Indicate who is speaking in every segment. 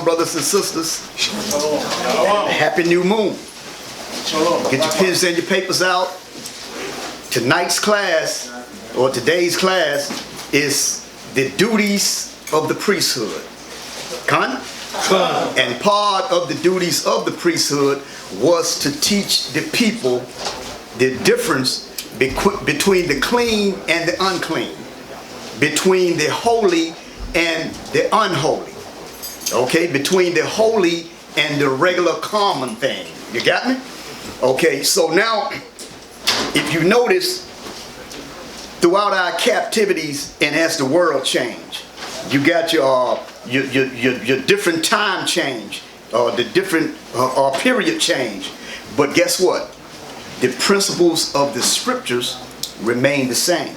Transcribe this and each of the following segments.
Speaker 1: brothers and sisters. Happy new moon. Get your pens and your papers out. Tonight's class, or today's class, is the duties of the priesthood. And part of the duties of the priesthood was to teach the people the difference between the clean and the unclean, between the holy and the unholy, okay, between the holy and the regular common thing. You got me? Okay, so now if you notice, throughout our captivities and as the world changed, you got your different time change, the different period change. But guess what? The principles of the scriptures remain the same.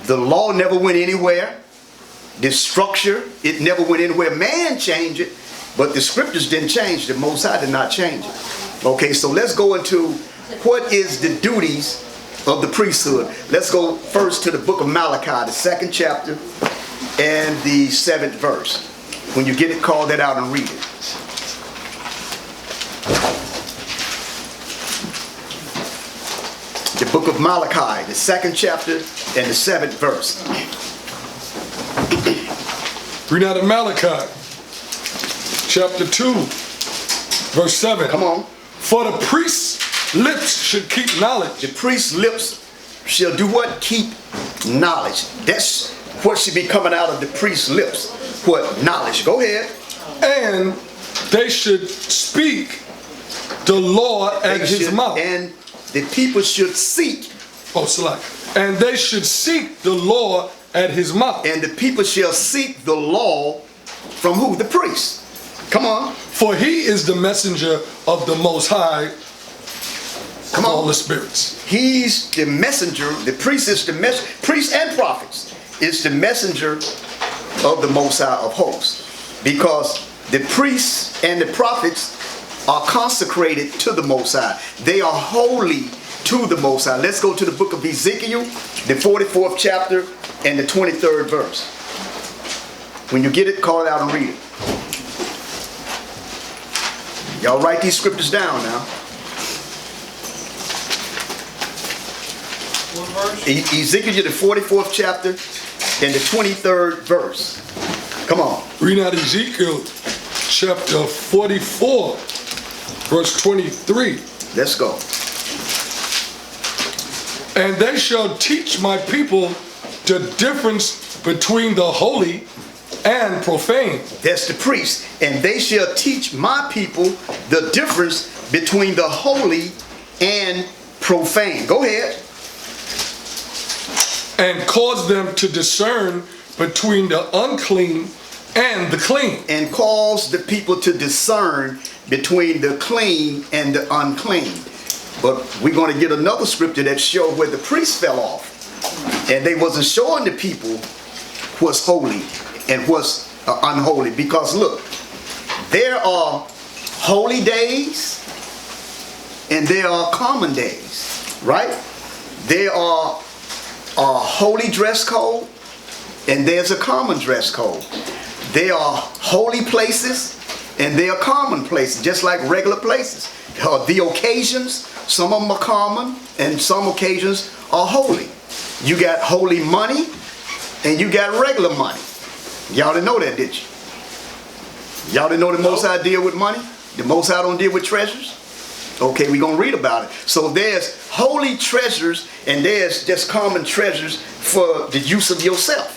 Speaker 1: The law never went anywhere. The structure, it never went anywhere. Man changed it, but the scriptures didn't change. The Most High did not change it. Okay, so let's go into what is the duties of the priesthood. Let's go first to the book of Malachi, the 2nd chapter and the 7th verse. When you get it, call that out and read it. The book of Malachi, the 2nd chapter and the 7th verse.
Speaker 2: Read out of Malachi, chapter 2, verse 7.
Speaker 1: Come on.
Speaker 2: For the priest's lips should keep knowledge.
Speaker 1: The priest's lips shall do what? Keep knowledge. That's what should be coming out of the priest's lips. What? Knowledge. Go ahead.
Speaker 2: And they should speak the law at his mouth.
Speaker 1: And the people should seek.
Speaker 2: And they should seek the law at his mouth.
Speaker 1: And the people shall seek the law from who? The priest. Come on.
Speaker 2: For he is the messenger of the Most High. Come on. All the spirits.
Speaker 1: He's the messenger. The priest is the messenger. Priests and prophets is the messenger of the Most High of hosts. Because the priests and the prophets are consecrated to the Most High. They are holy to the Most High. Let's go to the book of Ezekiel, the 44th chapter and the 23rd verse. When you get it, call it out and read it. Y'all write these scriptures down now. Ezekiel, the 44th chapter and the 23rd verse. Come on.
Speaker 2: Read out Ezekiel chapter 44, verse 23.
Speaker 1: Let's go.
Speaker 2: And they shall teach my people the difference between the holy and profane.
Speaker 1: That's the priest. And they shall teach my people the difference between the holy and profane. Go ahead.
Speaker 2: And cause them to discern between the unclean and the clean. And
Speaker 1: cause the people to discern between the clean and the unclean. But we're going to get another scripture that shows where the priests fell off. And they wasn't showing the people what's holy and what's unholy. Because look, there are holy days and there are common days, right? There are a holy dress code and there's a common dress code. There are holy places and there are common places, just like regular places. The occasions, some of them are common and some occasions are holy. You got holy money and you got regular money. Y'all didn't know that, did you? Y'all didn't know the Most High deal with money? The Most High don't deal with treasures? Okay, we're going to read about it. So there's holy treasures and there's just common treasures for the use of yourself.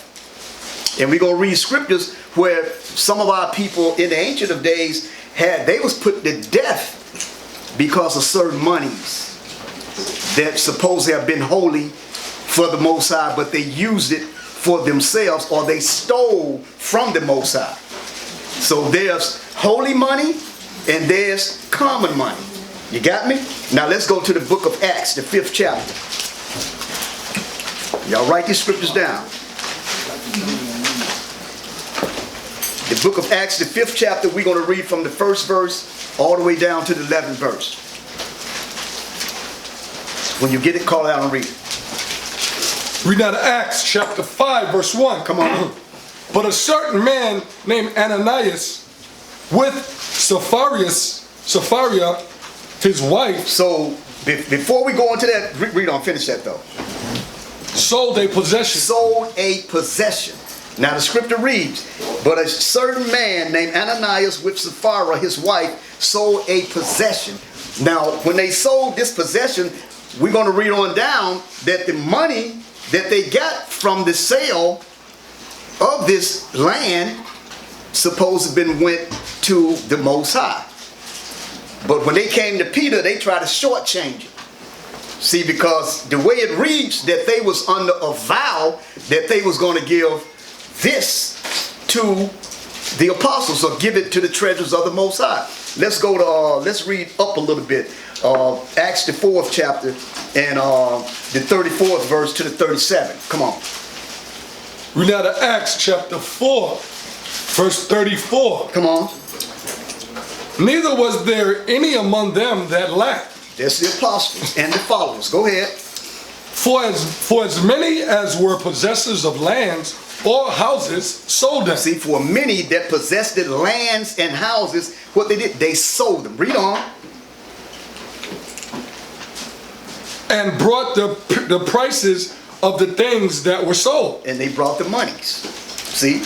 Speaker 1: And we're going to read scriptures where some of our people in the ancient of days they was put to death because of certain monies that supposedly have been holy for the Most High, but they used it for themselves or they stole from the Most High. So there's holy money and there's common money. You got me? Now let's go to the book of Acts, the 5th chapter. Y'all write these scriptures down. The book of Acts, the 5th chapter, we're going to read from the 1st verse all the way down to the 11th verse. When you get it, call it out and read it.
Speaker 2: Read out of Acts chapter 5, verse 1.
Speaker 1: Come on.
Speaker 2: But a certain man named Ananias with Sapphira, his wife,
Speaker 1: So before we go into that, read on, finish that though.
Speaker 2: sold a possession.
Speaker 1: Sold a possession. Now the scripture reads, but a certain man named Ananias with Sapphira, his wife, sold a possession. Now when they sold this possession, we're going to read on down that the money that they got from the sale of this land supposed to have been went to the Most High. But when they came to Peter, they tried to shortchange it. See, because the way it reads that they was under a vow that they was going to give this to the apostles or give it to the treasures of the Most High. Let's go to, let's read up a little bit. Acts the 4th chapter and the 34th verse to the 37th. Come on.
Speaker 2: Read out of Acts chapter 4, verse 34.
Speaker 1: Come on.
Speaker 2: Neither was there any among them that lacked.
Speaker 1: That's the apostles and the followers. Go ahead.
Speaker 2: For as many as were possessors of lands or houses sold them.
Speaker 1: See, for many that possessed the lands and houses, what they did, they sold them. Read on.
Speaker 2: And brought the prices of the things that were sold.
Speaker 1: And they brought the monies. See?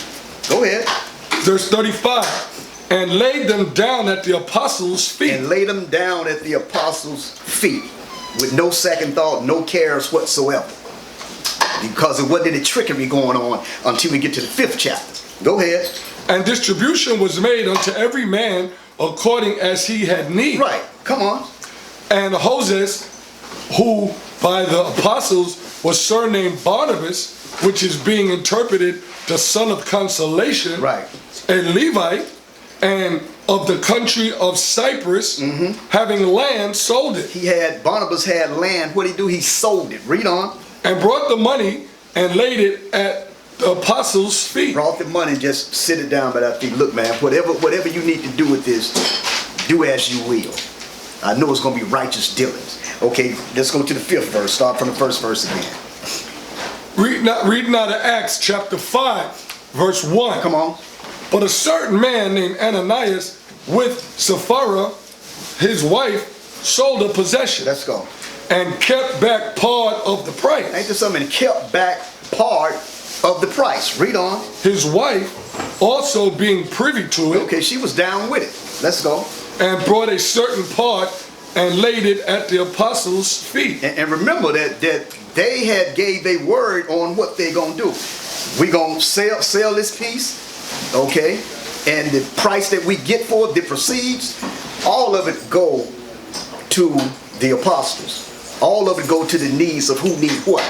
Speaker 1: Go ahead.
Speaker 2: Verse 35. And laid them down at the apostles' feet.
Speaker 1: And laid them down at the apostles' feet with no second thought, no cares whatsoever. Because there wasn't any trickery going on until we get to the 5th chapter. Go ahead.
Speaker 2: And distribution was made unto every man according as he had need.
Speaker 1: Right. Come on.
Speaker 2: And H.O.D.C, who by the apostles was surnamed Barnabas, which is being interpreted the son of consolation,
Speaker 1: Right.
Speaker 2: a Levite, and of the country of Cyprus, having land, sold it.
Speaker 1: Barnabas had land. What did he do? He sold it. Read on.
Speaker 2: And brought the money and laid it at the apostles' feet.
Speaker 1: Brought the money, just sit it down by their feet. Look, man, whatever you need to do with this, do as you will. I know it's going to be righteous dealings. Okay, let's go to the 5th verse. Start from the 1st verse again.
Speaker 2: Reading out of Acts chapter 5, verse 1.
Speaker 1: Come on.
Speaker 2: But a certain man named Ananias with Sapphira, his wife, sold a possession.
Speaker 1: Let's go.
Speaker 2: And kept back part of the price.
Speaker 1: Ain't there something? Kept back part of the price. Read on.
Speaker 2: His wife also being privy to it.
Speaker 1: Okay, she was down with it. Let's go.
Speaker 2: And brought a certain part and laid it at the apostles' feet.
Speaker 1: And remember that they had gave a word on what they gonna do. We gonna sell this piece, okay? And the price that we get for it, the proceeds, all of it go to the apostles. All of it go to the needs of who need what.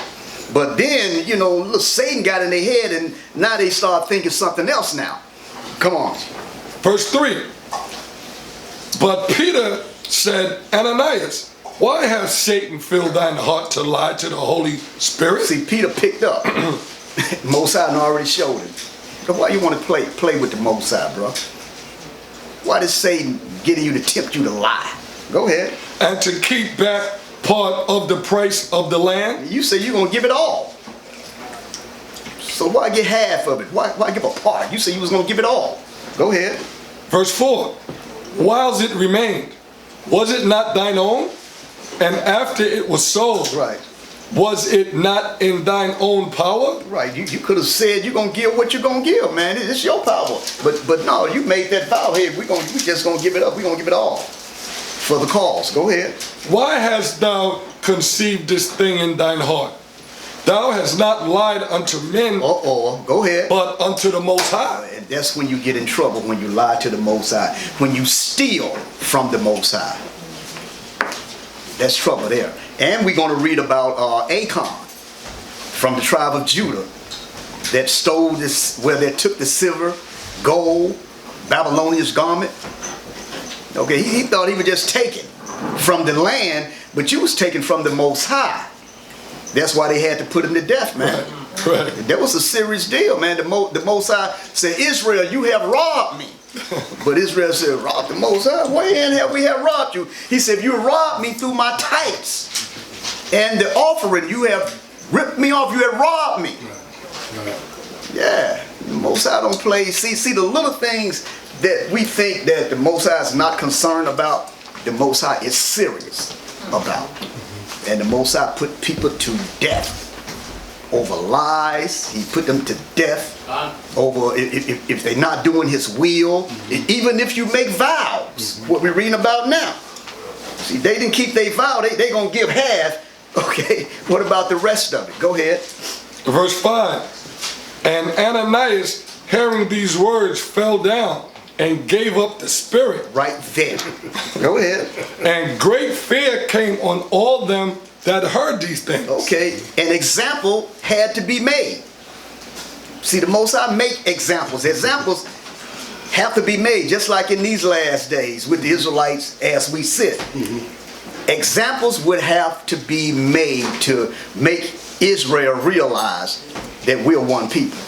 Speaker 1: But then, you know, look, Satan got in their head and now they start thinking something else now. Come on.
Speaker 2: Verse 3. But Peter said, Ananias, why has Satan filled thine heart to lie to the Holy Spirit?
Speaker 1: See, Peter picked up. Most High already showed him. But why you want to play with the Most High, bro? Why does Satan getting you to tempt you to lie? Go ahead.
Speaker 2: And to keep back part of the price of the land?
Speaker 1: You say you're going to give it all. So why get half of it? Why give a part? You say you was going to give it all. Go ahead.
Speaker 2: Verse 4. Whiles it remained, was it not thine own? And after it was sold,
Speaker 1: Right.
Speaker 2: was it not in thine own power?
Speaker 1: Right. You could have said you're going to give what you're going to give, man. It's your power. But no, you made that vow. Hey, we just going to give it up. We're going to give it all for the cause. Go ahead.
Speaker 2: Why hast thou conceived this thing in thine heart? Thou hast not lied unto men,
Speaker 1: Go ahead.
Speaker 2: but unto the Most High.
Speaker 1: And that's when you get in trouble, when you lie to the Most High. When you steal from the Most High. That's trouble there. And we're going to read about Achan from the tribe of Judah that stole this, where they took the silver, gold, Babylonian garment. Okay, he thought he was just taken from the land, but you was taken from the Most High. That's why they had to put him to death, man.
Speaker 2: Right.
Speaker 1: That was a serious deal, man. The Most High said, Israel, you have robbed me. But Israel said, robbed the Most High? When have we robbed you? He said, you robbed me through my tithes. And the offering, you have ripped me off. You have robbed me.
Speaker 2: Right.
Speaker 1: Yeah, the Most High don't play. See the little things that we think that the Most High is not concerned about, the Most High is serious about. And the Most High put people to death over lies. He put them to death over if they're not doing his will. Even if you make vows, what we're reading about now. See, they didn't keep their vow, they gonna give half. Okay, what about the rest of it? Go ahead.
Speaker 2: Verse 5. And Ananias, hearing these words, fell down and gave up the spirit.
Speaker 1: Right there. Go ahead.
Speaker 2: And great fear came on all them that heard these things.
Speaker 1: Okay, an example had to be made. See, the Most High make examples. Examples have to be made, just like in these last days with the Israelites as we sit. Examples would have to be made to make Israel realize that we're one people.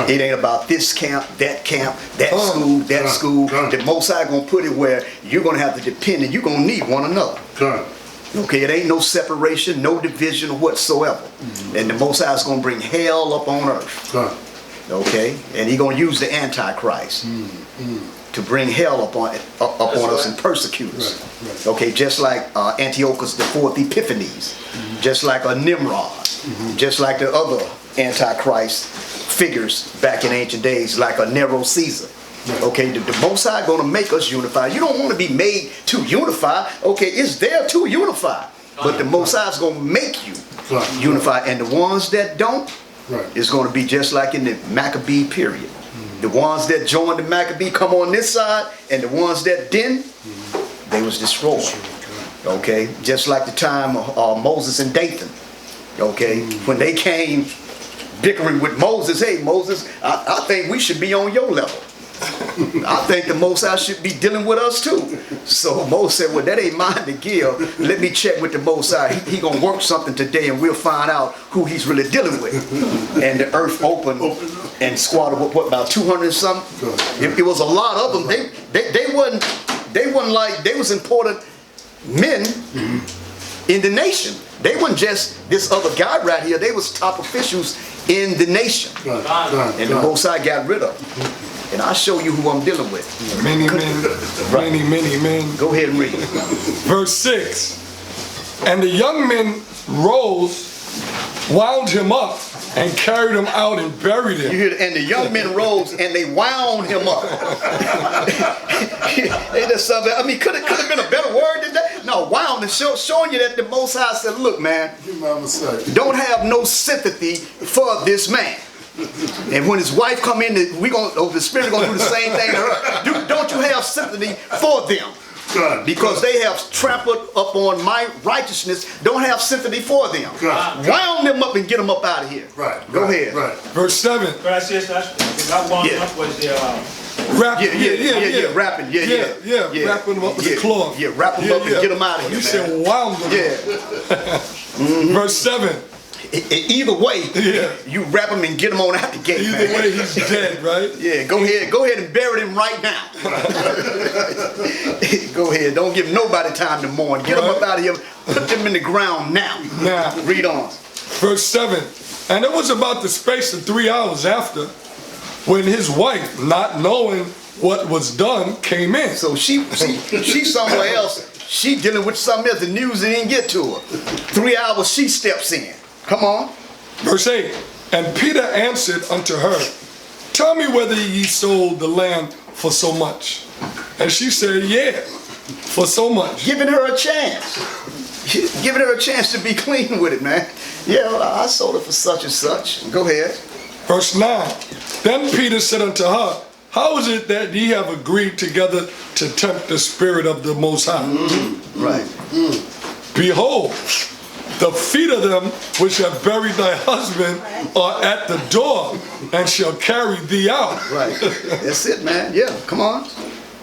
Speaker 1: It ain't about this camp, that school, that school. The Most High gonna put it where you're gonna have to depend and you're gonna need one another. Okay, it ain't no separation, no division whatsoever. And the Most High is gonna bring hell up on earth. Okay, and he gonna use the Antichrist to bring hell upon us and persecute us. Okay, just like Antiochus the Fourth Epiphanes, just like a Nimrod, just like the other Antichrist figures back in ancient days, like a Nero Caesar. Okay, the Most High gonna make us unify. You don't want to be made to unify. Okay, it's there to unify, but the Most High is gonna make you unify, and the ones that don't, it's gonna be just like in the Maccabee period. The ones that joined the Maccabee come on this side, and the ones that didn't, they was destroyed. Okay, just like the time of Moses and Dathan. Okay, when they came bickering with Moses, hey Moses, I think we should be on your level. I think the Most High should be dealing with us too. So Moses said, well, that ain't mine to give. Let me check with the Most High. He gonna work something today and we'll find out who he's really dealing with. And the earth opened and squatted, what about 200 and something? It was a lot of them. They wasn't like, they was important men in the nation. They weren't just this other guy right here. They was top officials in the nation. And the Most High got rid of them. And I'll show you who I'm dealing with.
Speaker 2: Many men, many men.
Speaker 1: Go ahead and read.
Speaker 2: Verse 6. And the young men rose, wound him up, and carried him out and buried him.
Speaker 1: You hear, and the young men rose and they wound him up. They just something. I mean, could it have been a better word than that? No, wound and showing you that the Most High said, look, man, don't have no sympathy for this man. And when his wife come in, the Spirit gonna do the same thing to her. Don't you have sympathy for them? Because they have trampled upon my righteousness. Don't have sympathy for them. Wound them up and get them up out of here. Go ahead.
Speaker 2: Verse 7.
Speaker 3: That wound up was the
Speaker 2: Rapping.
Speaker 1: Rapping.
Speaker 2: Wrapping them up with the cloth.
Speaker 1: Yeah, wrap them up and get them out of here,
Speaker 2: You
Speaker 1: man.
Speaker 2: said wound them. Verse 7.
Speaker 1: Either way, you wrap him and get him on out the gate.
Speaker 2: Either way, he's dead, right?
Speaker 1: Yeah, go ahead and bury him right now. Go ahead, don't give nobody time to mourn. Get them up out of here, put them in the ground now. Read on.
Speaker 2: Verse 7. And it was about the space of 3 hours after, when his wife, not knowing what was done, came in.
Speaker 1: So she's somewhere else. She dealing with something else. The news didn't get to her. 3 hours, she steps in. Come on.
Speaker 2: Verse 8. And Peter answered unto her, tell me whether ye sold the land for so much. And she said, yeah, for so much.
Speaker 1: Giving her a chance. Giving her a chance to be clean with it, man. Yeah, well, I sold it for such and such. Go ahead.
Speaker 2: Verse 9. Then Peter said unto her, how is it that ye have agreed together to tempt the Spirit of the Most High? Behold, the feet of them which have buried thy husband are at the door, and shall carry thee out.
Speaker 1: That's it, man. Yeah, come on.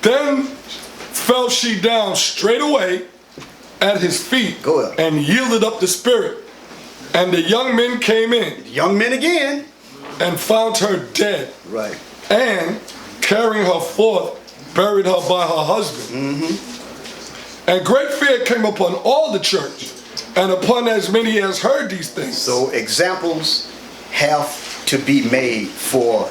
Speaker 2: Then fell she down straightway at his feet, and yielded up the spirit. And the young men came in.
Speaker 1: Young men again.
Speaker 2: And found her dead. And carrying her forth, buried her by her husband. And great fear came upon all the church, and upon as many as heard these things.
Speaker 1: So examples have to be made for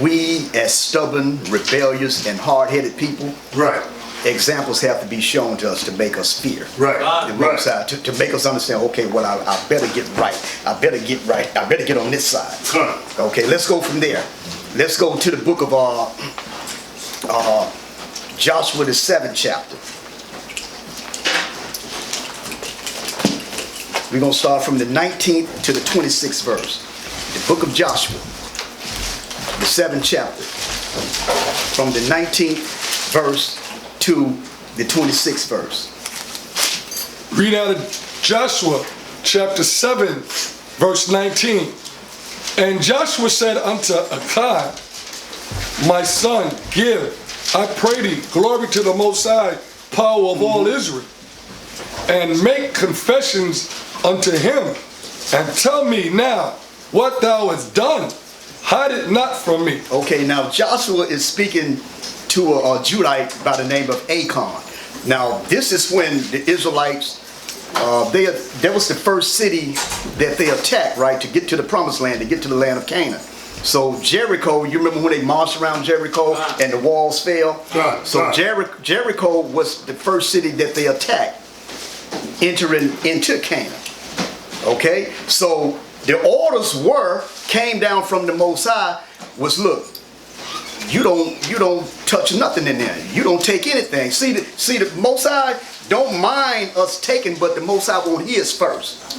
Speaker 1: we as stubborn, rebellious, and hard-headed people,
Speaker 4: Right.
Speaker 1: examples have to be shown to us to make us fear.
Speaker 4: Right.
Speaker 1: The Most High, to make us understand, okay, well, I better get right. I better get right. I better get on this side. Okay, let's go from there. Let's go to the book of Joshua, the 7th chapter. We're going to start from the 19th to the 26th verse. The book of Joshua, the 7th chapter, from the 19th verse to the 26th verse.
Speaker 2: Read out of Joshua chapter 7, verse 19. And Joshua said unto Achan, my son, give, I pray thee, glory to the Most High, power of all Israel, and make confessions unto him, and tell me now what thou hast done. Hide it not from me.
Speaker 1: Okay, now Joshua is speaking to a Judite by the name of Achan. Now, this is when the Israelites, that was the first city that they attacked, right, to get to the promised land, to get to the land of Canaan. So Jericho, you remember when they marched around Jericho and the walls fell? So Jericho was the first city that they attacked, entering into Canaan. Okay, so the orders came down from the Most High was, look, you don't touch nothing in there. You don't take anything. See the Most High don't mind us taking, but the Most High want his first.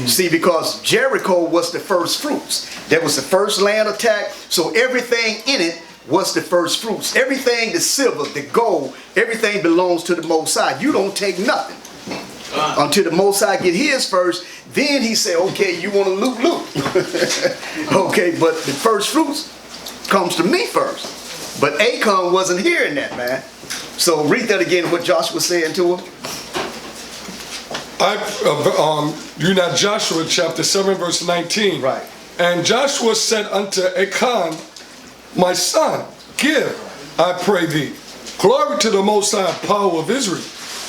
Speaker 1: See, because Jericho was the first fruits. That was the first land attack. So everything in it was the first fruits. Everything, the silver, the gold, everything belongs to the Most High. You don't take nothing until the Most High get his first. Then he said, okay, you want to loot. Okay, but the first fruits comes to me first. But Achan wasn't hearing that, man. So read that again, what Joshua was saying to him.
Speaker 2: You know Joshua chapter 7, verse 19.
Speaker 1: Right.
Speaker 2: And Joshua said unto Achan, my son, give, I pray thee, glory to the Most High, power of Israel,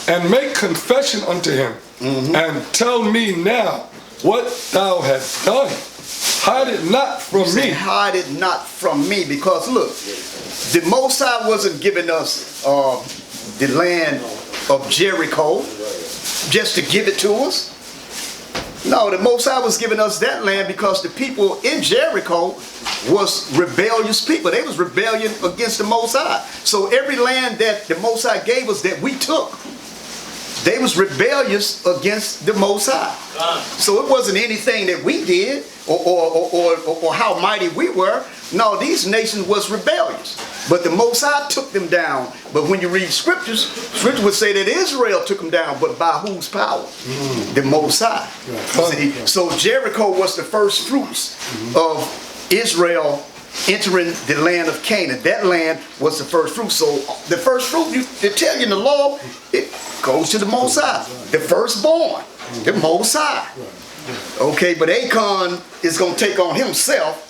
Speaker 2: and make confession unto him, and tell me now what thou hast done. Hide it not from me.
Speaker 1: Hide it not from me, because look, the Most High wasn't giving us the land of Jericho just to give it to us. No, the Most High was giving us that land because the people in Jericho was rebellious people. They was rebellion against the Most High. So every land that the Most High gave us that we took, they was rebellious against the Most High. So it wasn't anything that we did or how mighty we were. No, these nations was rebellious. But the Most High took them down. But when you read scriptures, scripture would say that Israel took them down, but by whose power? The Most High. See? So Jericho was the first fruits of Israel entering the land of Canaan. That land was the first fruit. So the first fruit, they tell you in the law, it goes to the Most High. The firstborn, the Most High. Okay, but Achan is going to take on himself.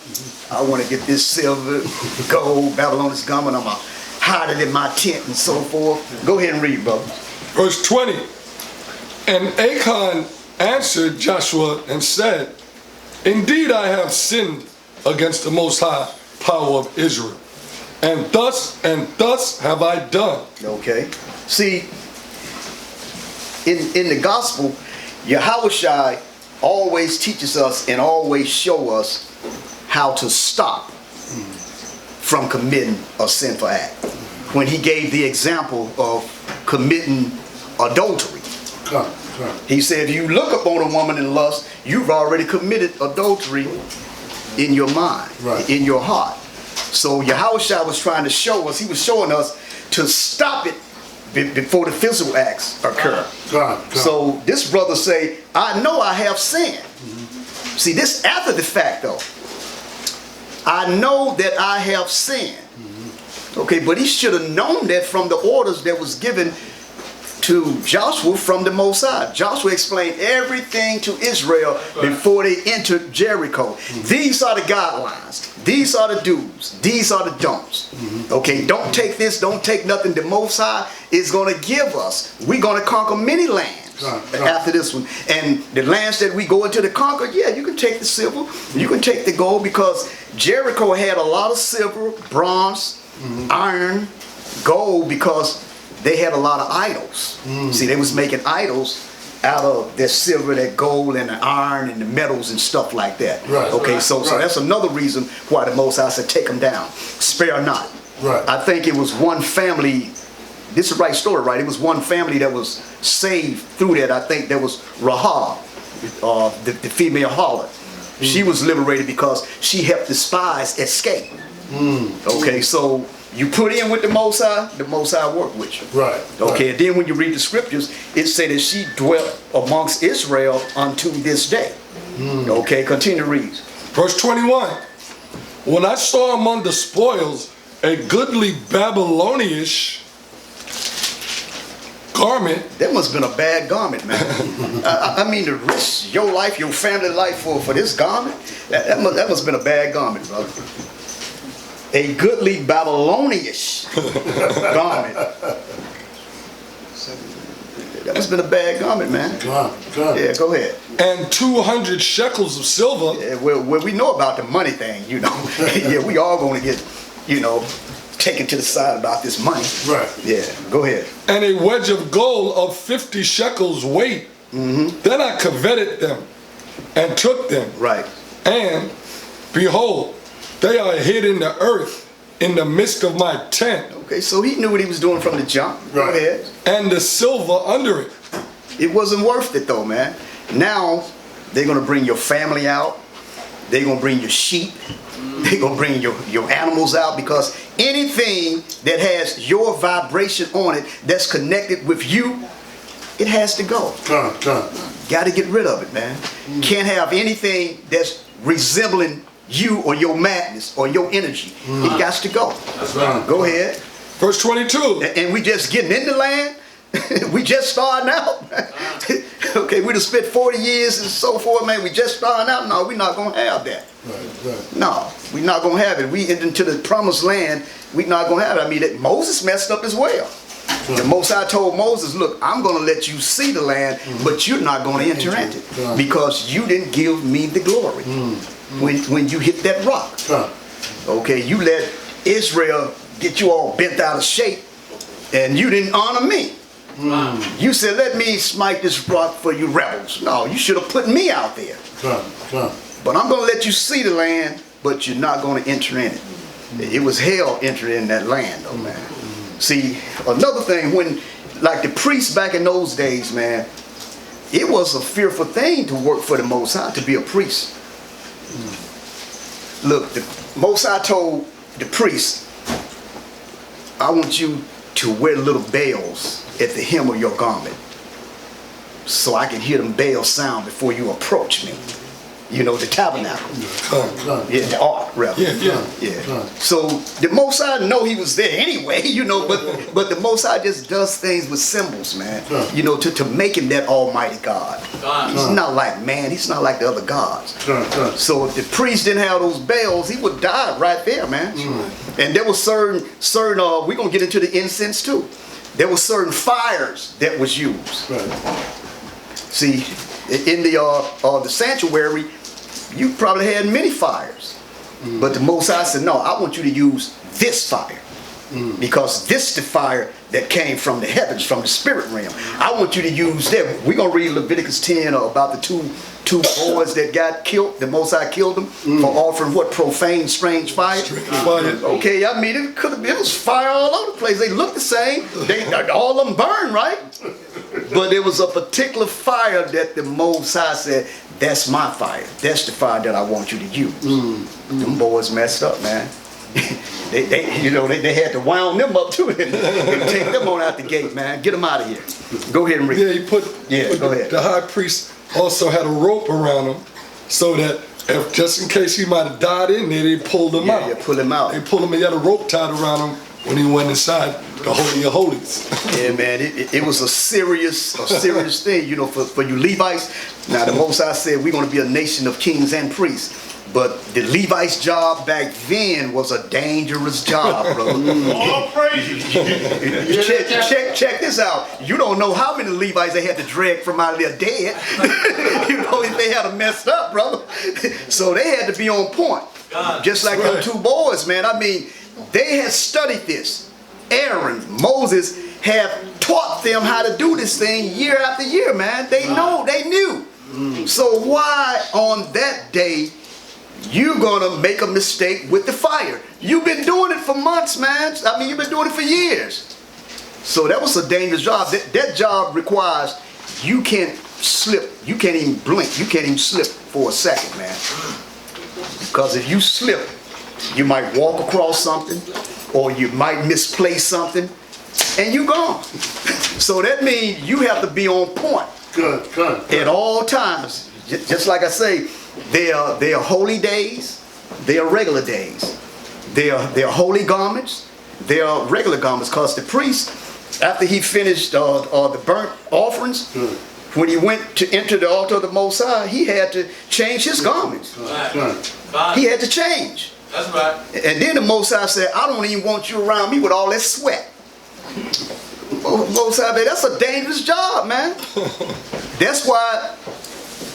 Speaker 1: I want to get this silver, gold, Babylonian garment. I'm going to hide it in my tent and so forth. Go ahead and read, brother.
Speaker 2: Verse 20. And Achan answered Joshua and said, indeed I have sinned against the Most High, power of Israel. And thus have I done.
Speaker 1: Okay. See, in the gospel, Yahushua always teaches us and always show us how to stop from committing a sinful act. When he gave the example of committing adultery. He said, if you look upon a woman in lust, you've already committed adultery in your mind, in your heart. So Yahushua was trying to show us, he was showing us to stop it before the physical acts occur. So this brother say, I know I have sinned. See, this after the fact though. I know that I have sinned. Okay, but he should have known that from the orders that was given to Joshua from the Most High. Joshua explained everything to Israel before they entered Jericho. These are the guidelines. These are the do's. These are the don'ts. Okay, don't take this, don't take nothing. The Most High is going to give us. We're going to conquer many lands after this one. And the lands that we go into to conquer, yeah, you can take the silver, you can take the gold, because Jericho had a lot of silver, bronze, iron, gold, because they had a lot of idols. See, they was making idols out of their silver, their gold, and the iron, and the metals and stuff like that.
Speaker 2: Right.
Speaker 1: Okay, so that's another reason why the Most High said, take them down, spare not.
Speaker 2: Right.
Speaker 1: I think it was one family, this is the right story, right? It was one family that was saved through that. I think that was Rahab, the female harlot. She was liberated because she helped the spies escape. Okay, so you put in with the Most High worked with you.
Speaker 2: Right.
Speaker 1: Okay, and then when you read the scriptures, it said that she dwelt amongst Israel unto this day. Okay, continue to read.
Speaker 2: Verse 21. When I saw among the spoils a goodly Babylonish garment.
Speaker 1: That must have been a bad garment, man. I mean, to risk your life, your family life for this garment, that must have been a bad garment, brother. A goodly Babylonish garment. That must have been a bad garment, man. Yeah, go ahead.
Speaker 2: And 200 shekels of silver.
Speaker 1: Yeah, well, we know about the money thing, you know. Yeah, we all going to get, taken to the side about this money.
Speaker 2: Right.
Speaker 1: Yeah, go ahead.
Speaker 2: And a wedge of gold of 50 shekels weight. Then I coveted them and took them.
Speaker 1: Right.
Speaker 2: And behold, they are hid in the earth in the midst of my tent.
Speaker 1: Okay, so he knew what he was doing from the jump. Go ahead.
Speaker 2: And the silver under it.
Speaker 1: It wasn't worth it though, man. Now they're gonna bring your family out. They're gonna bring your sheep. They're gonna bring your animals out, because anything that has your vibration on it that's connected with you, it has to go. Got to get rid of it, man. Can't have anything that's resembling you or your madness or your energy. It got to go.
Speaker 2: That's right.
Speaker 1: Go ahead.
Speaker 2: Verse 22.
Speaker 1: And we just getting in the land. We just starting out. Okay, we done spent 40 years and so forth, man. We just starting out. No, we're not going to have that.
Speaker 2: Right.
Speaker 1: No, we're not going to have it. We enter into the promised land, we're not going to have it. I mean, Moses messed up as well. The Most High told Moses, look, I'm going to let you see the land, but you're not going to enter into it because you didn't give me the glory when you hit that rock. Okay, you let Israel get you all bent out of shape, and you didn't honor me. You said, let me smite this rock for you rebels. No, you should have put me out there. But I'm going to let you see the land, but you're not going to enter in it. It was hell entering in that land, though, man. See, another thing, when, like the priests back in those days, man, it was a fearful thing to work for the Most High, to be a priest. Look, the Most High told the priest, I want you to wear little bells at the hem of your garment so I can hear them bells sound before you approach me. You know, the tabernacle. Yeah, the ark, rather. Yeah. So the Most High know he was there anyway, but the Most High just does things with symbols, man. To make him that almighty God. He's not like man, he's not like the other gods. So if the priest didn't have those bells, he would die right there, man. And there was certain we're gonna get into the incense too. There were certain fires that was used. See, in the sanctuary, you probably had many fires. But the Most High said, no, I want you to use this fire. Because this is the fire that came from the heavens, from the spirit realm. I want you to use that. We're going to read Leviticus 10 about the two boys that got killed. The Most High killed them for offering what? Profane, strange fire. Okay, I mean, it was fire all over the place. They looked the same. All of them burned, right? But there was a particular fire that the Most High said, that's my fire. That's the fire that I want you to use. Them boys messed up, man. They had to wound them up too and take them on out the gate, man. Get them out of here. Go ahead and read.
Speaker 2: Yeah, he put
Speaker 1: go ahead.
Speaker 2: The high priest also had a rope around him so that if just in case he might have died in there, they pulled him out.
Speaker 1: Yeah, pull him out.
Speaker 2: They pulled him. He had a rope tied around him when he went inside the Holy of Holies.
Speaker 1: Yeah, man, it was a serious thing, for you Levites. Now the Most High said we're going to be a nation of kings and priests. But the Levites' job back then was a dangerous job, brother.
Speaker 3: All praise.
Speaker 1: Check this out. You don't know how many Levites they had to drag from out of their dead. If they had them messed up, brother. So they had to be on point. Just like them two boys, man. I mean, they had studied this. Aaron, Moses have taught them how to do this thing year after year, man. They know, they knew. So why on that day you gonna make a mistake with the fire? You've been doing it for months, man. I mean, you've been doing it for years. So that was a dangerous job. That job requires you can't slip. You can't even blink. You can't even slip for a second, man. Because if you slip, you might walk across something, or you might misplace something, and you gone. So that means you have to be on point.
Speaker 4: Good.
Speaker 1: At all times. Just like I say, they are holy days, they are regular days. They are holy garments, they are regular garments. Because the priest, after he finished the burnt offerings, when he went to enter the altar of the Most High, he had to change his garments. He had to change.
Speaker 5: That's right.
Speaker 1: And then the Most High said, I don't even want you around me with all that sweat. Most High, that's a dangerous job, man. That's why,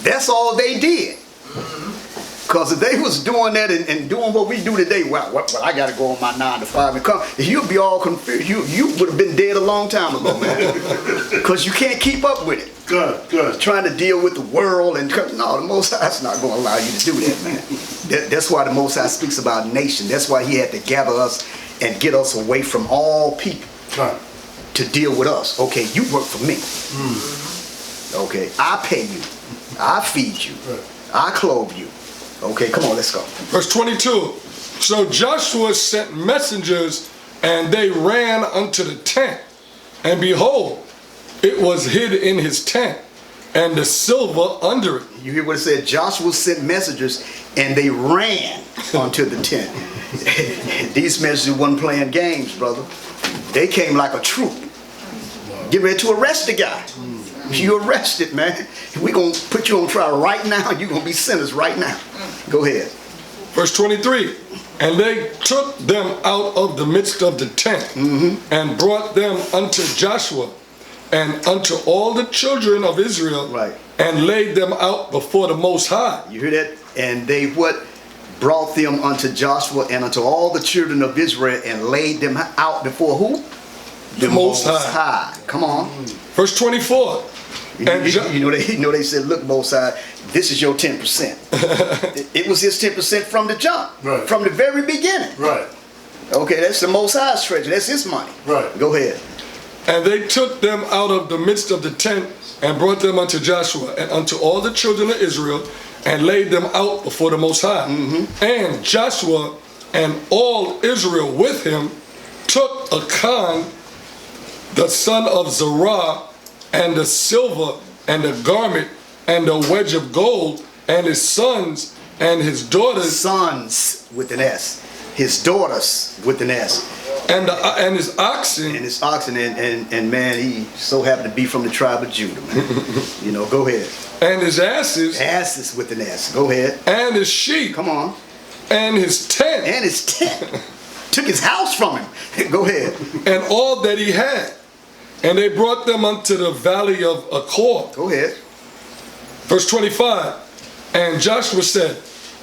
Speaker 1: that's all they did. Because if they was doing that and doing what we do today, well, I got to go on my 9 to 5 and come. You'd be all confused. You would have been dead a long time ago, man. Because you can't keep up with it.
Speaker 4: Good.
Speaker 1: Trying to deal with the world and no, the Most High's not going to allow you to do that, man. That's why the Most High speaks about nation. That's why he had to gather us and get us away from all people to deal with us. Okay, you work for me. Okay, I pay you. I feed you. I clothe you. Okay, come on, let's go.
Speaker 2: Verse 22. So Joshua sent messengers, and they ran unto the tent. And behold, it was hid in his tent, and the silver under it.
Speaker 1: You hear what it said? Joshua sent messengers, and they ran unto the tent. These messengers wasn't playing games, brother. They came like a troop. Get ready to arrest the guy. You arrested, man. We're going to put you on trial right now. You're going to be sentenced right now. Go ahead.
Speaker 2: Verse 23. And they took them out of the midst of the tent, and brought them unto Joshua and unto all the children of Israel, and laid them out before the Most High.
Speaker 1: You hear that? And they brought them unto Joshua and unto all the children of Israel and laid them out before who?
Speaker 2: The Most High.
Speaker 1: Come on.
Speaker 2: Verse 24.
Speaker 1: You know they said, look, Most High, this is your 10%. It was his 10% from the jump, from the very beginning. Okay, that's the Most High's treasure. That's his money. Go ahead.
Speaker 2: And they took them out of the midst of the tent, and brought them unto Joshua and unto all the children of Israel, and laid them out before the Most High. And Joshua and all Israel with him took Achan, the son of Zerah, and the silver, and the garment, and the wedge of gold, and his sons, and his daughters.
Speaker 1: Sons with an S. His daughters with an S.
Speaker 2: And his oxen.
Speaker 1: And his oxen, and man, he so happened to be from the tribe of Judah, man. You know, go ahead.
Speaker 2: And his asses.
Speaker 1: Asses with an S. Go ahead.
Speaker 2: And his sheep.
Speaker 1: Come on.
Speaker 2: And his tent.
Speaker 1: And his tent. Took his house from him. Go ahead.
Speaker 2: And all that he had. And they brought them unto the valley of Achor.
Speaker 1: Go ahead.
Speaker 2: Verse 25. And Joshua said,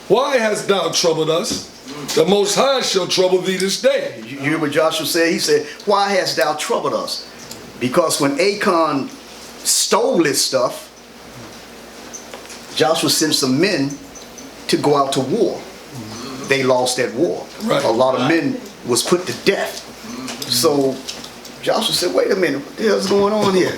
Speaker 2: why hast thou troubled us? The Most High shall trouble thee this day.
Speaker 1: You hear what Joshua said? He said, why hast thou troubled us? Because when Achan stole this stuff, Joshua sent some men to go out to war. They lost that war. A lot of men was put to death. So Joshua said, wait a minute, what the hell's going on here?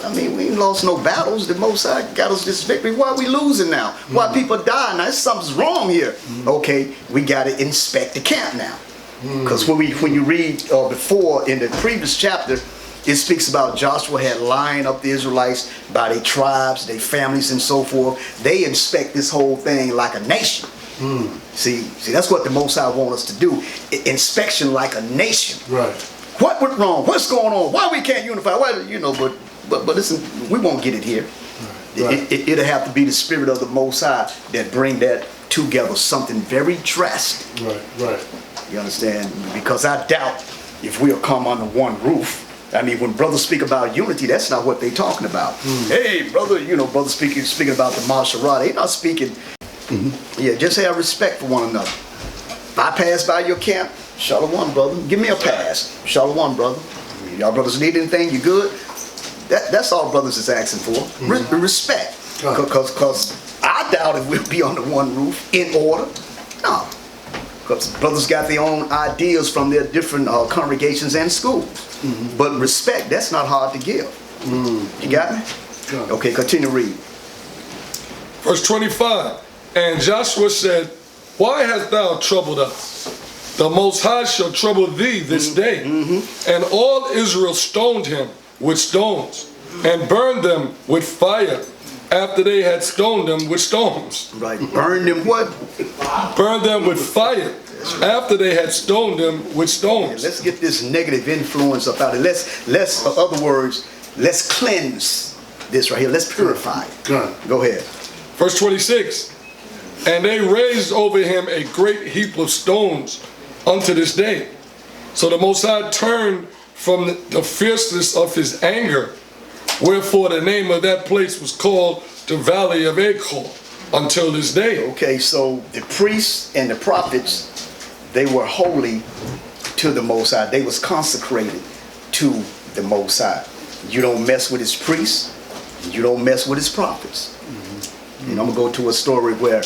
Speaker 1: I mean, we ain't lost no battles. The Most High got us this victory. Why are we losing now? Why people dying now? Something's wrong here. Okay, we got to inspect the camp now. Because when you read before in the previous chapter, it speaks about Joshua had lined up the Israelites by their tribes, their families, and so forth. They inspect this whole thing like a nation. See, that's what the Most High wants us to do. Inspection like a nation. What went wrong? What's going on? Why we can't unify? Why, but listen, we won't get it here. It'll have to be the spirit of the Most High that bring that together, something very drastic. You understand? Because I doubt if we'll come under one roof. I mean, when brothers speak about unity, that's not what they're talking about. Hey, brother, brothers speaking about the martial law, they're not speaking Yeah, just have respect for one another. If I pass by your camp, shalom, brother. Give me a pass. Shalom, brother. Y'all brothers need anything? You good? That's all brothers is asking for. Respect. Because I doubt if we'll be under one roof in order. No. Because brothers got their own ideas from their different congregations and schools. But respect, that's not hard to give. You got me? Okay, continue reading.
Speaker 2: Verse 25. And Joshua said, why hast thou troubled us? The Most High shall trouble thee this day. And all Israel stoned him with stones, and burned them with fire, after they had stoned them with stones.
Speaker 1: Right, burned them what?
Speaker 2: Burned them with fire, after they had stoned them with stones.
Speaker 1: Let's get this negative influence up out of it. Let's, in other words, let's cleanse this right here. Let's purify it. Go ahead.
Speaker 2: Verse 26. And they raised over him a great heap of stones unto this day. So the Most High turned from the fierceness of his anger, wherefore the name of that place was called the Valley of Achor until this day.
Speaker 1: Okay, so the priests and the prophets, they were holy to the Most High. They was consecrated to the Most High. You don't mess with his priests. You don't mess with his prophets. And I'm going to go to a story where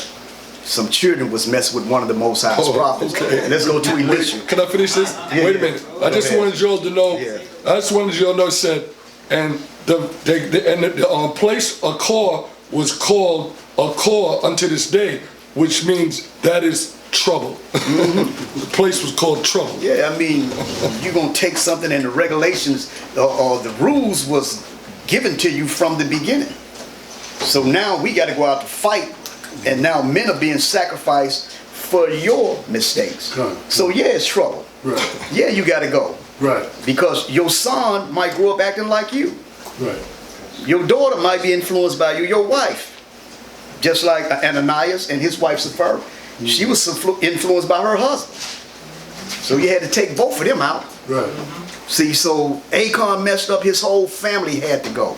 Speaker 1: some children was messing with one of the Most High's prophets. Okay. Let's go to Elisha.
Speaker 2: Can I finish this? Wait a minute. I just wanted you all to know. I just wanted you all to know. Said, and the place Achor was called Achor unto this day, which means that is trouble. The place was called trouble.
Speaker 1: Yeah, I mean, you're gonna take something and the regulations or the rules was given to you from the beginning. So now we got to go out to fight. And now men are being sacrificed for your mistakes. So yeah, it's trouble.
Speaker 4: Right.
Speaker 1: Yeah, you got to go.
Speaker 4: Right.
Speaker 1: Because your son might grow up acting like you.
Speaker 4: Right.
Speaker 1: Your daughter might be influenced by you. Your wife, just like Ananias and his wife Sapphira, she was influenced by her husband. So you had to take both of them out.
Speaker 4: Right.
Speaker 1: See, so Achan messed up. His whole family had to go.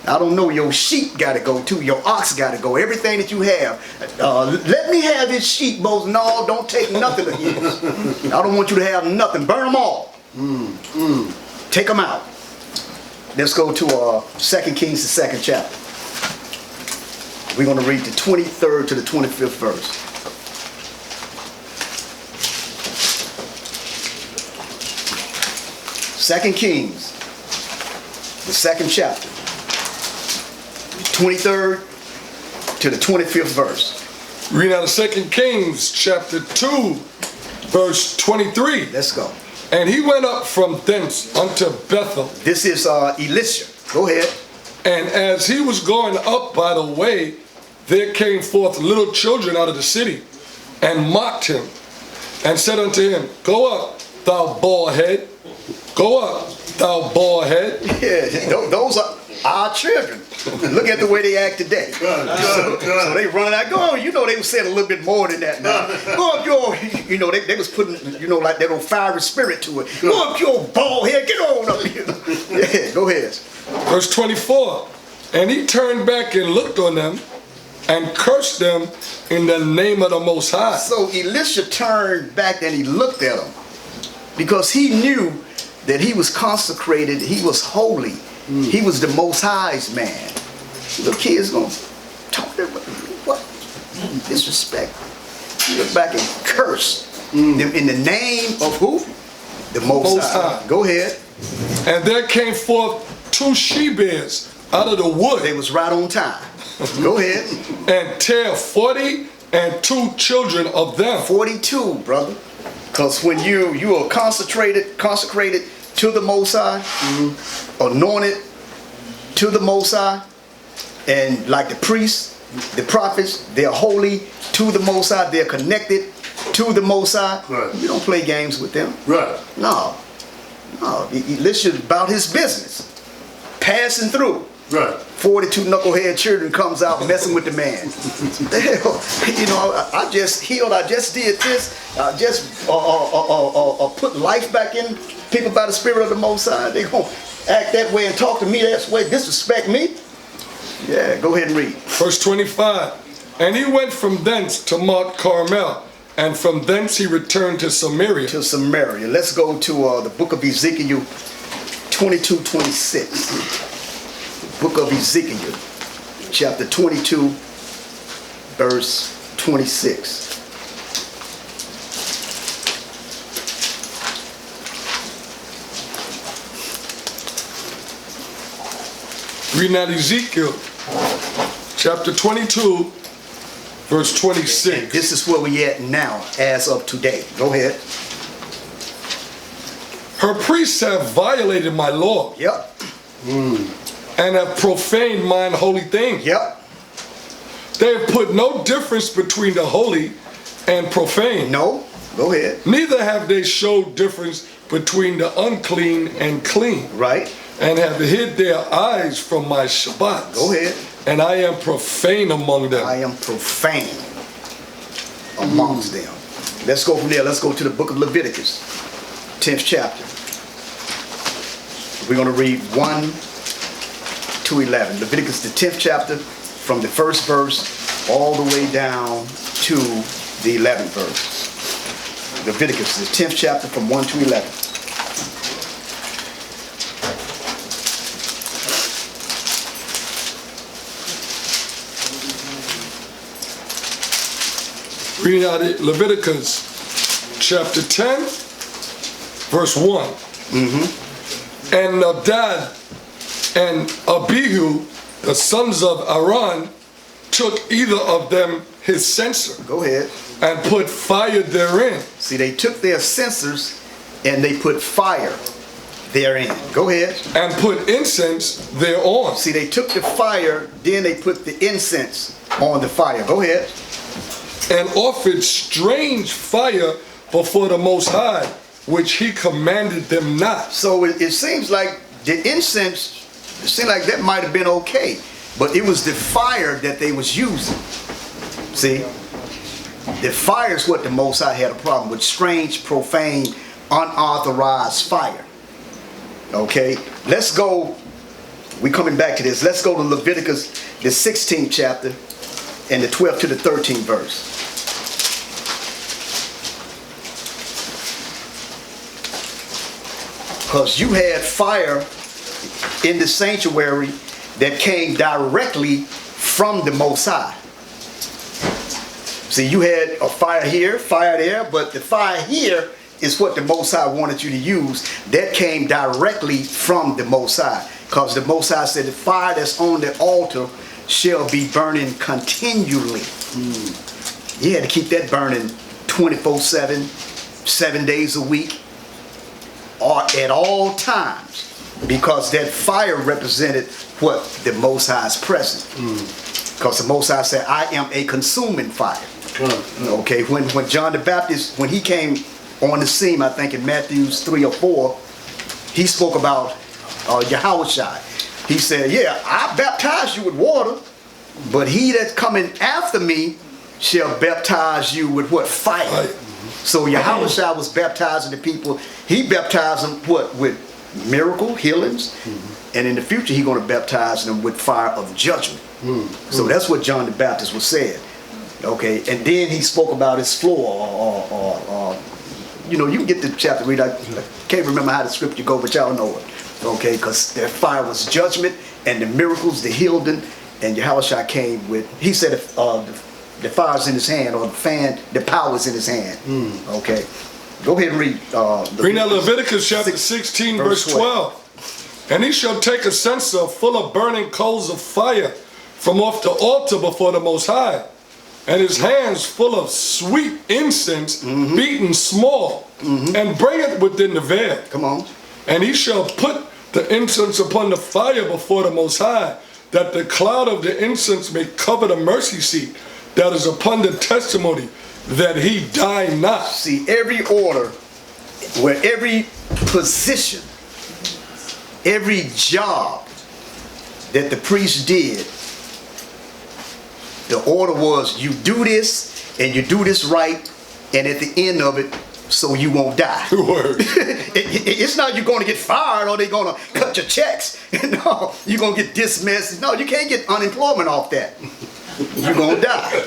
Speaker 1: I don't know, your sheep got to go too, your ox got to go, everything that you have. Let me have his sheep, Moses. No, don't take nothing of his. I don't want you to have nothing. Burn them all. Take them out. Let's go to 2 Kings, the 2nd chapter. We're going to read the 23rd to the 25th verse. 2 Kings, the 2nd chapter. 23rd to the 25th verse.
Speaker 2: Reading out of 2 Kings chapter 2, verse 23.
Speaker 1: Let's go.
Speaker 2: And he went up from thence unto Bethel.
Speaker 1: This is Elisha. Go ahead.
Speaker 2: And as he was going up by the way, there came forth little children out of the city, and mocked him, and said unto him, Go up, thou bald head. Go up, thou bald head.
Speaker 1: Yeah, those are our children. Look at the way they act today. So they running out. Go on. You know they were saying a little bit more than that now. Go up your, you know, they was putting, you know, like that old fiery spirit to it. Go up your bald head. Get on up here. Yeah, go ahead.
Speaker 2: Verse 24. And he turned back and looked on them and cursed them in the name of the Most High.
Speaker 1: So Elisha turned back and he looked at them because he knew that he was consecrated. He was holy. He was the Most High's man. The kids gonna talk to him. What? Disrespect. He looked back and cursed them in the name of who? The Most High. Go ahead.
Speaker 2: And there came forth 2 she-bears out of the wood.
Speaker 1: They was right on time. Go ahead.
Speaker 2: And tear 40 and 2 children of them.
Speaker 1: 42, brother. Because when you are consecrated to the Most High, anointed to the Most High, and like the priests, the prophets, they're holy to the Most High, they're connected to the Most High.
Speaker 4: Right.
Speaker 1: You don't play games with them.
Speaker 4: Right.
Speaker 1: No. Elisha's about his business. Passing through.
Speaker 4: Right.
Speaker 1: 42 knucklehead children comes out messing with the man. The hell, you know, I just healed, I just did this, I just put life back in people by the Spirit of the Most High. They gonna act that way and talk to me that way, disrespect me. Yeah, go ahead and read.
Speaker 2: Verse 25. And he went from thence to Mount Carmel, and from thence he returned to Samaria.
Speaker 1: To Samaria. Let's go to the book of Ezekiel 22:26. Book of Ezekiel, chapter 22, verse 26.
Speaker 2: Reading out Ezekiel, chapter 22, verse 26.
Speaker 1: This is where we at now, as of today. Go ahead.
Speaker 2: Her priests have violated my law.
Speaker 1: Yep.
Speaker 2: And have profaned mine holy things.
Speaker 1: Yep.
Speaker 2: They have put no difference between the holy and profane.
Speaker 1: No. Go ahead.
Speaker 2: Neither have they showed difference between the unclean and clean.
Speaker 1: Right.
Speaker 2: And have hid their eyes from my Shabbats.
Speaker 1: Go ahead.
Speaker 2: And I am profane among them.
Speaker 1: I am profane amongst them. Let's go from there. Let's go to the book of Leviticus, 10th chapter. We're going to read 1 to 11. Leviticus, the 10th chapter, from the first verse all the way down to the 11th verse. Leviticus, the 10th chapter, from 1 to 11.
Speaker 2: Reading out Leviticus chapter 10, verse 1. And Nadab and Abihu, the sons of Aaron, took either of them his censer.
Speaker 1: Go ahead.
Speaker 2: And put fire therein.
Speaker 1: See, they took their censers and they put fire therein. Go ahead.
Speaker 2: And put incense thereon.
Speaker 1: See, they took the fire, then they put the incense on the fire. Go ahead.
Speaker 2: And offered strange fire before the Most High, which he commanded them not.
Speaker 1: So it seems like the incense, it seemed like that might have been okay, but it was the fire that they was using. See, the fire is what the Most High had a problem with. Strange, profane, unauthorized fire. Okay, let's go. We're coming back to this. Let's go to Leviticus, the 16th chapter, and the 12th to the 13th verse. Because you had fire in the sanctuary that came directly from the Most High. See, you had a fire here, fire there, but the fire here is what the Most High wanted you to use. That came directly from the Most High. Because the Most High said the fire that's on the altar shall be burning continually. You had to keep that burning 24/7, 7 days a week, or at all times, because that fire represented what the Most High's present. Because the Most High said, I am a consuming fire. Okay, when John the Baptist, when he came on the scene, I think in Matthew 3 or 4, he spoke about Yahweh. He said, yeah, I baptize you with water, but he that's coming after me shall baptize you with what? Fire. So Yahweh was baptizing the people. He baptized them what? With miracle, healings. And in the future, he's going to baptize them with fire of judgment. So that's what John the Baptist was saying. Okay, and then he spoke about his floor, or you know, you can get the chapter read. I can't remember how the scripture go, but y'all know it. Okay, because their fire was judgment, and the miracles, the healing, and Yahushua came with. He said, the fire's in his hand, or the fan, the power's in his hand. Okay, go ahead and read.
Speaker 2: Read now Leviticus chapter 16, verse 12. And he shall take a censer full of burning coals of fire from off the altar before the Most High, and his hands full of sweet incense, beaten small, and bring it within the veil.
Speaker 1: Come on.
Speaker 2: And he shall put the incense upon the fire before the Most High, that the cloud of the incense may cover the mercy seat that is upon the testimony, that he die not.
Speaker 1: See, every order, where every position, every job that the priest did, the order was you do this and you do this right, and at the end of it, so you won't die. It's not you're going to get fired or they're going to cut your checks. No, you're going to get dismissed. No, you can't get unemployment off that. you're going to die.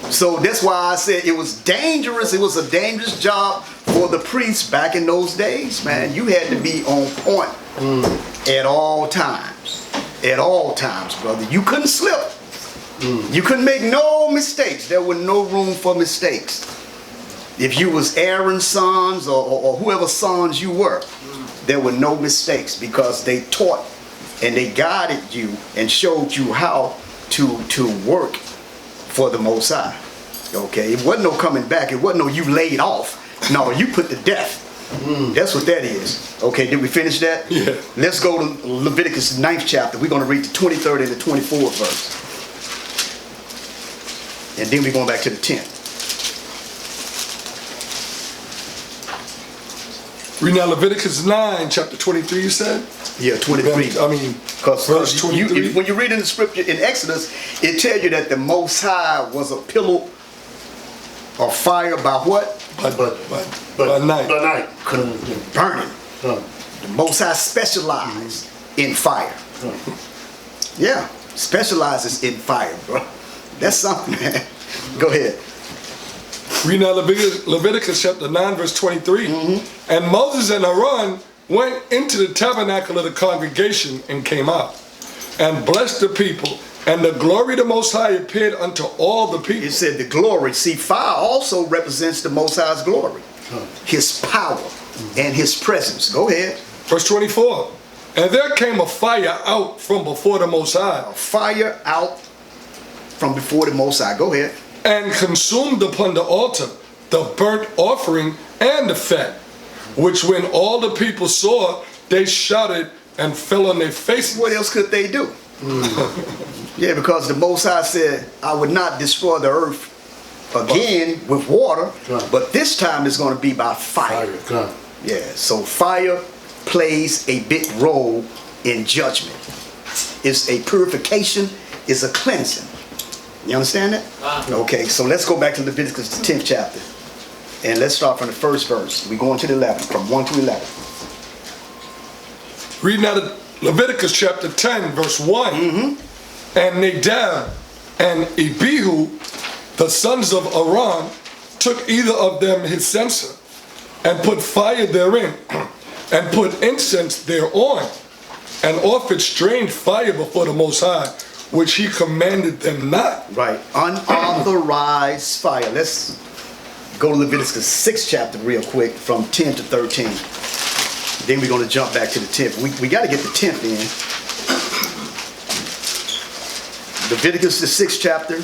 Speaker 1: So that's why I said it was dangerous. It was a dangerous job for the priests back in those days, man. You had to be on point at all times. At all times, brother. You couldn't slip. You couldn't make no mistakes. There was no room for mistakes. If you was Aaron's sons or whoever sons you were, there were no mistakes because they taught and they guided you and showed you how to work for the Most High. Okay, it wasn't no coming back. It wasn't no you laid off. No, you put to death. That's what that is. Okay, did we finish that?
Speaker 2: Yeah.
Speaker 1: Let's go to Leviticus 9th chapter. We're going to read the 23rd and the 24th verse. And then we're going back to the 10th.
Speaker 2: Read now Leviticus 9, chapter 23, you said?
Speaker 1: Yeah, 23.
Speaker 2: I mean, verse 23.
Speaker 1: When you read in the scripture in Exodus, it tells you that the Most High was a pillar of fire by what?
Speaker 2: By night.
Speaker 4: By night.
Speaker 1: Burning. The Most High specialized in fire. Yeah, specializes in fire, bro. That's something, man. Go ahead.
Speaker 2: Read now Leviticus chapter 9, verse 23. And Moses and Aaron went into the tabernacle of the congregation and came out and blessed the people. And the glory of the Most High appeared unto all the people.
Speaker 1: It said the glory. See, fire also represents the Most High's glory. His power and his presence. Go ahead.
Speaker 2: Verse 24. And there came a fire out from before the Most High.
Speaker 1: A fire out from before the Most High. Go ahead.
Speaker 2: And consumed upon the altar the burnt offering and the fat, which when all the people saw, they shouted and fell on their faces.
Speaker 1: What else could they do? Yeah, because the Most High said, I would not destroy the earth again with water, but this time it's going to be by fire. Yeah, so fire plays a big role in judgment. It's a purification, it's a cleansing. You understand that? Okay, so let's go back to Leviticus, the 10th chapter. And let's start from the first verse. We're going to the 11th, from 1 to 11.
Speaker 2: Read now Leviticus chapter 10, verse 1. And Nadab and Abihu, the sons of Aaron, took either of them his censer, and put fire therein, and put incense thereon, and offered strange fire before the Most High, which he commanded them not.
Speaker 1: Right, unauthorized fire. Let's go to Leviticus 6th chapter real quick, from 10 to 13. Then we're going to jump back to the 10th. We got to get the 10th in. Leviticus the 6th chapter,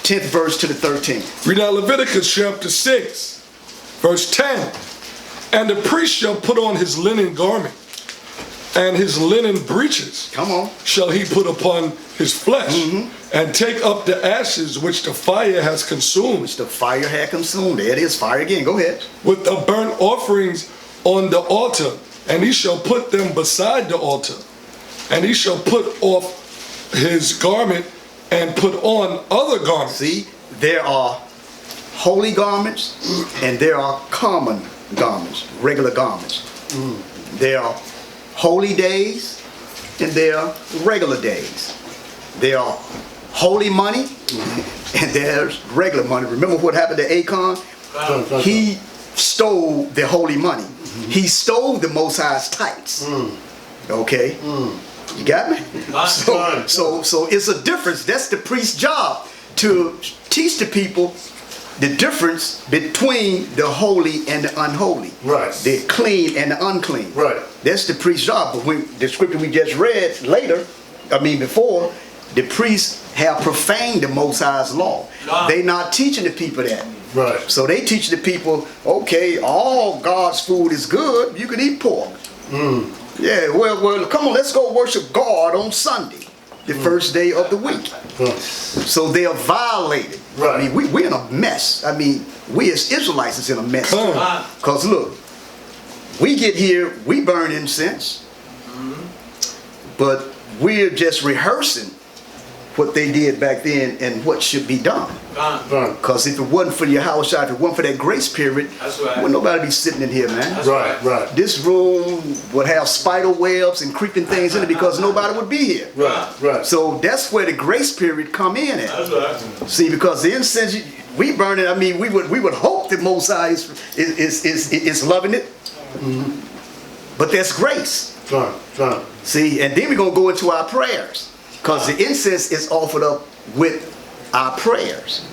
Speaker 1: 10th verse to the 13th.
Speaker 2: Read now Leviticus chapter 6, verse 10. And the priest shall put on his linen garment, and his linen breeches
Speaker 1: Come on.
Speaker 2: shall he put upon his flesh, and take up the ashes which the fire has consumed,
Speaker 1: Which the fire had consumed. There it is, fire again. Go ahead.
Speaker 2: with the burnt offerings on the altar, and he shall put them beside the altar. And he shall put off his garment and put on other garments.
Speaker 1: See, there are holy garments and there are common garments, regular garments. There are holy days and there are regular days. There are holy money and there's regular money. Remember what happened to Achan? He stole the holy money. He stole the Most High's tithes. Okay? You got me? So it's a difference. That's the priest's job, to teach the people the difference between the holy and the unholy.
Speaker 4: Right.
Speaker 1: The clean and the unclean.
Speaker 4: Right.
Speaker 1: That's the priest's job. But when the scripture we just read before, the priests have profaned the Most High's law. They not teaching the people that.
Speaker 4: Right.
Speaker 1: So they teach the people, okay, all God's food is good. You can eat pork. Yeah, well, come on, let's go worship God on Sunday, the first day of the week. So they are violated.
Speaker 4: Right.
Speaker 1: I mean, we're in a mess. I mean, we as Israelites is in a mess. Because look, we get here, we burn incense, but we're just rehearsing what they did back then and what should be done. Because if it wasn't for Yahushua, if it wasn't for that grace period,
Speaker 3: That's right.
Speaker 1: wouldn't nobody be sitting in here, man.
Speaker 3: That's right.
Speaker 1: This room would have spider webs and creeping things in it because nobody would be here.
Speaker 4: Right.
Speaker 1: So that's where the grace period come in at.
Speaker 3: That's right.
Speaker 1: See, because the incense we burn it, I mean, we would hope that Most High is loving it. But that's grace.
Speaker 4: Right.
Speaker 1: See, and then we're going to go into our prayers. Because the incense is offered up with our prayers.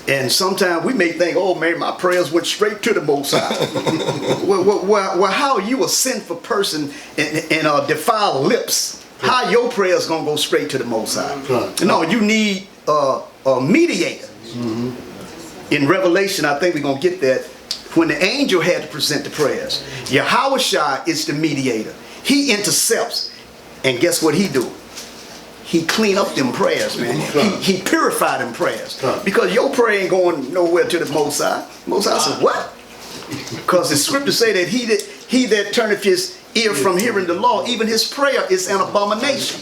Speaker 1: And sometimes we may think, oh man, my prayers went straight to the Most High. well, how are you a sinful person and defile lips? How your prayers going to go straight to the Most High?
Speaker 4: Right.
Speaker 1: No, you need a mediator. In Revelation, I think we're going to get that, when the angel had to present the prayers. Yahushua is the mediator. He intercepts. And guess what he do? He clean up them prayers, man. He purify them prayers. Because your prayer ain't going nowhere to the Most High. Most High said, what? Because the scriptures say that he that turneth his ear from hearing the law, even his prayer is an abomination.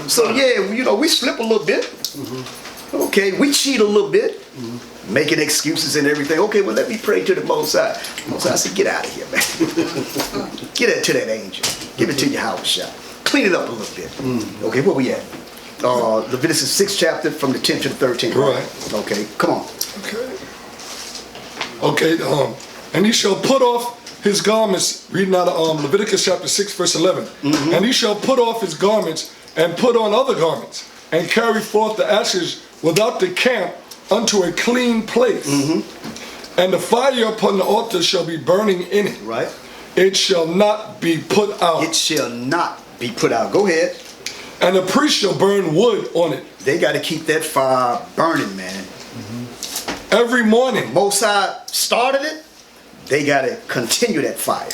Speaker 1: So yeah, you know, we slip a little bit. Okay, we cheat a little bit. Making excuses and everything. Okay, well, let me pray to the Most High. Most High said, get out of here, man. Get it to that angel. Give it to your house shot. Clean it up a little bit. Okay, where we at? Leviticus 6 chapter from the 10th to the 13th.
Speaker 2: Right.
Speaker 1: Okay, come on.
Speaker 2: Okay, and he shall put off his garments, reading out of Leviticus chapter 6, verse 11. And he shall put off his garments and put on other garments and carry forth the ashes without the camp unto a clean place. And the fire upon the altar shall be burning in it.
Speaker 1: Right.
Speaker 2: It shall not be put out.
Speaker 1: It shall not be put out. Go ahead.
Speaker 2: And the priest shall burn wood on it.
Speaker 1: They got to keep that fire burning, man.
Speaker 2: Every morning.
Speaker 1: Most High started it. They got to continue that fire.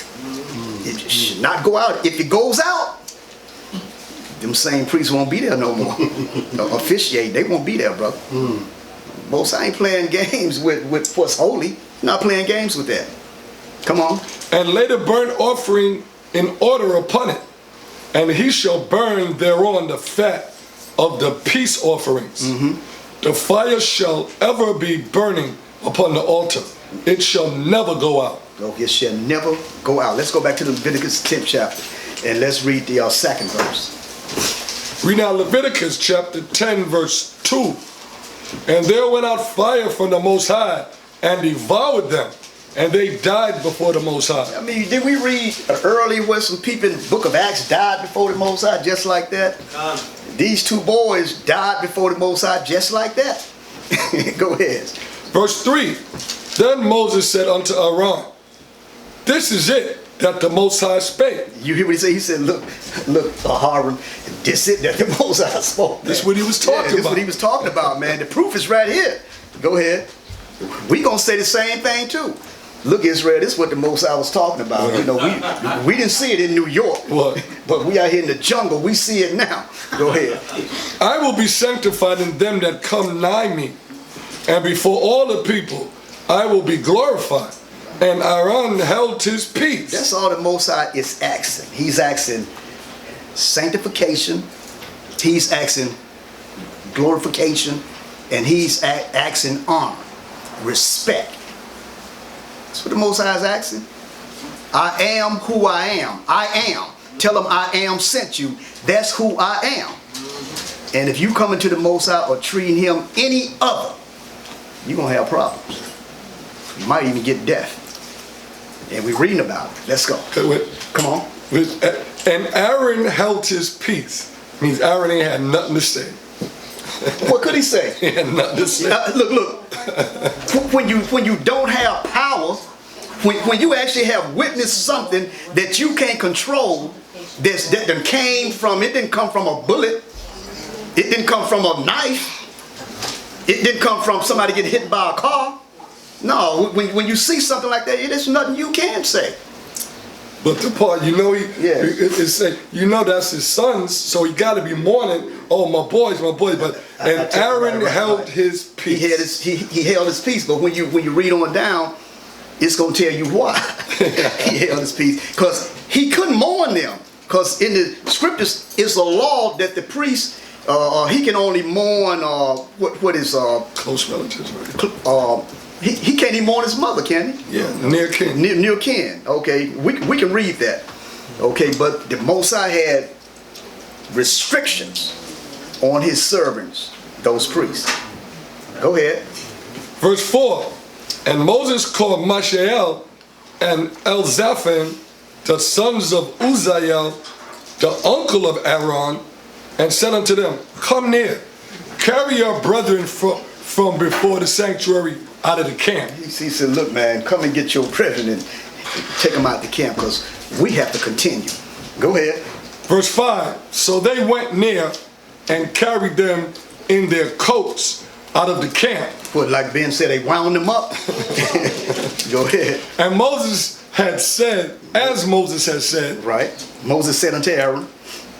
Speaker 1: It should not go out. If it goes out, them same priests won't be there no more. Officiate, they won't be there, brother. Most High ain't playing games with what's holy. Not playing games with that. Come on.
Speaker 2: And lay the burnt offering in order upon it. And he shall burn thereon the fat of the peace offerings. The fire shall ever be burning upon the altar. It shall never go out.
Speaker 1: It shall never go out. Let's go back to the Leviticus 10th chapter. And let's read the second verse.
Speaker 2: Read now Leviticus chapter 10 verse 2. And there went out fire from the Most High and devoured them. And they died before the Most High.
Speaker 1: I mean, did we read earlier where some people in the book of Acts died before the Most High just like that? These two boys died before the Most High just like that. Go ahead.
Speaker 2: Verse 3. Then Moses said unto Aaron, this is it that the Most High spake.
Speaker 1: You hear what he said? He said, look, Aaron, this is it that the Most High spoke.
Speaker 2: This is what he was talking about.
Speaker 1: This is what he was talking about, man. The proof is right here. Go ahead. We gonna say the same thing too. Look, Israel, this is what the Most High was talking about. You know, we didn't see it in New York.
Speaker 2: What?
Speaker 1: But we out here in the jungle, we see it now. Go ahead.
Speaker 2: I will be sanctified in them that come nigh me, and before all the people I will be glorified. And Aaron held his peace.
Speaker 1: That's all the Most High is asking. He's asking sanctification. He's asking glorification. And he's asking honor, respect. That's what the Most High is asking. I am who I am. I am. Tell them I am sent you. That's who I am. And if you come into the Most High or treating him any other, you're going to have problems. You might even get death. And we're reading about it. Let's go. Come on.
Speaker 2: And Aaron held his peace. Means Aaron ain't had nothing to say.
Speaker 1: What could he say?
Speaker 2: He had nothing to say.
Speaker 1: Look. When you don't have power, when you actually have witnessed something that you can't control, that came from, it didn't come from a bullet. It didn't come from a knife. It didn't come from somebody getting hit by a car. No, when you see something like that, there's nothing you can say.
Speaker 2: But the part, you know, you know that's his sons, so he got to be mourning. Oh, my boys. But and Aaron held his peace.
Speaker 1: He held his peace. But when you read on down, it's gonna tell you why he held his peace. Because he couldn't mourn them. Because in the scriptures, it's a law that the priest he can only mourn, what is,
Speaker 2: Close relatives, right?
Speaker 1: he can't even mourn his mother, can he?
Speaker 2: Yeah, near kin.
Speaker 1: Near kin, okay. We can read that. Okay, but the Most High had restrictions on his servants, those priests. Go ahead.
Speaker 2: Verse 4. And Moses called Mishael and Elzaphan, the sons of Uzziel, the uncle of Aaron, and said unto them, Come near, carry your brethren from before the sanctuary out of the camp.
Speaker 1: He said, look, man, come and get your brethren and take them out the camp, because we have to continue. Go ahead.
Speaker 2: Verse 5. So they went near and carried them in their coats out of the camp.
Speaker 1: What, like Ben said, they wound them up? Go ahead.
Speaker 2: And Moses had said, as Moses had said.
Speaker 1: Right. Moses said unto Aaron.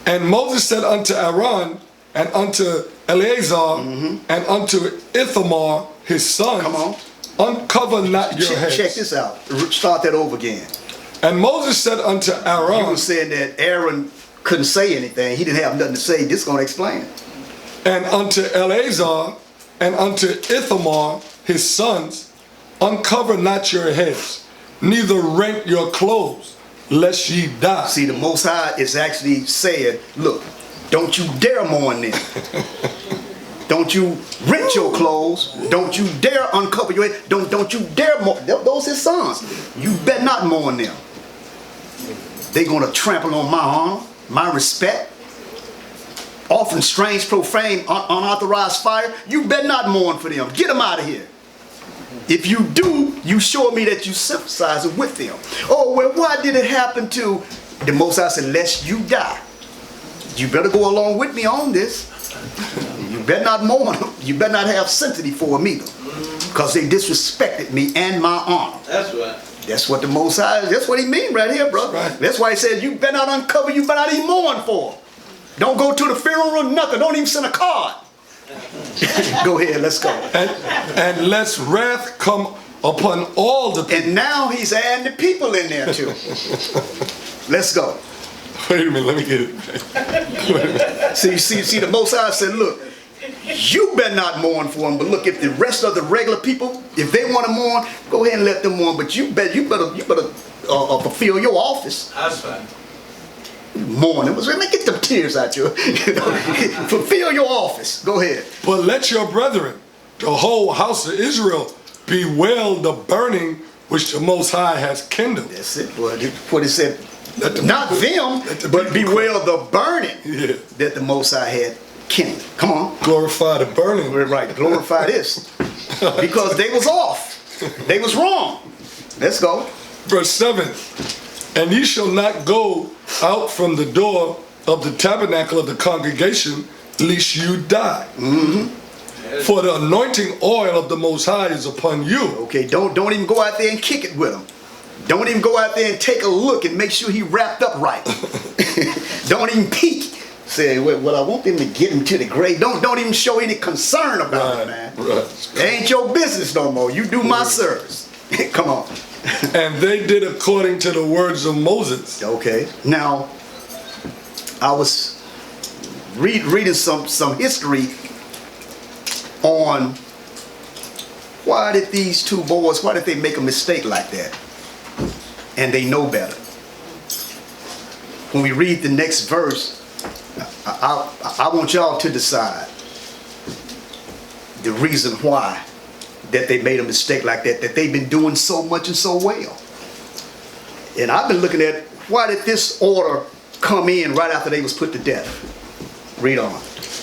Speaker 2: And Moses said unto Aaron, and unto Eleazar, and unto Ithamar, his son,
Speaker 1: Come on.
Speaker 2: Uncover not your heads.
Speaker 1: Check this out. Start that over again.
Speaker 2: And Moses said unto Aaron.
Speaker 1: You were saying that Aaron couldn't say anything. He didn't have nothing to say. This is going to explain it.
Speaker 2: And unto Eleazar, and unto Ithamar, his sons, uncover not your heads, neither rent your clothes, lest ye die.
Speaker 1: See, the Most High is actually saying, look, don't you dare mourn them. Don't you rent your clothes. Don't you dare uncover your head. Don't you dare mourn. Those his sons. You better not mourn them. They're going to trample on my honor, my respect. Offering strange, profane, unauthorized fire. You better not mourn for them. Get them out of here. If you do, you show me that you sympathize with them. Oh, well, why did it happen to the Most High said, lest you die? You better go along with me on this. You better not mourn them. You better not have sympathy for them either. Because they disrespected me and my honor.
Speaker 4: That's right.
Speaker 1: That's what the Most High, that's what he mean right here, brother.
Speaker 2: Right.
Speaker 1: That's why he says, you better not uncover, you better not even mourn for them. Don't go to the funeral or nothing. Don't even send a card. Go ahead, let's go.
Speaker 2: And lest wrath come upon all the people.
Speaker 1: And now he's adding the people in there too. Let's go.
Speaker 2: Wait a minute, let me get it.
Speaker 1: See, the Most High said, look, you better not mourn for them, but look, if the rest of the regular people, if they want to mourn, go ahead and let them mourn, but you better fulfill your office.
Speaker 4: That's right.
Speaker 1: Mourn. Let me get them tears out you. Fulfill your office. Go ahead.
Speaker 2: But let your brethren, the whole house of Israel, bewail the burning which the Most High has kindled.
Speaker 1: That's it. What it said. Not them, but bewail the burning that the Most High had kindled. Come on.
Speaker 2: Glorify the burning.
Speaker 1: We're right. Glorify this. Because they was off. They was wrong. Let's go.
Speaker 2: Verse 7. And ye shall not go out from the door of the tabernacle of the congregation, lest you die. For the anointing oil of the Most High is upon you.
Speaker 1: Okay, don't even go out there and kick it with him. Don't even go out there and take a look and make sure he wrapped up right. Don't even peek. Say, well, I want them to get him to the grave. Don't even show any concern about it, man.
Speaker 2: Right.
Speaker 1: It ain't your business no more. You do my service. Come on.
Speaker 2: And they did according to the words of Moses.
Speaker 1: Okay. Now, I was reading some history on why did these two boys, why did they make a mistake like that? And they know better. When we read the next verse, I want y'all to decide the reason why that they made a mistake like that they've been doing so much and so well. And I've been looking at, why did this order come in right after they was put to death? Read on.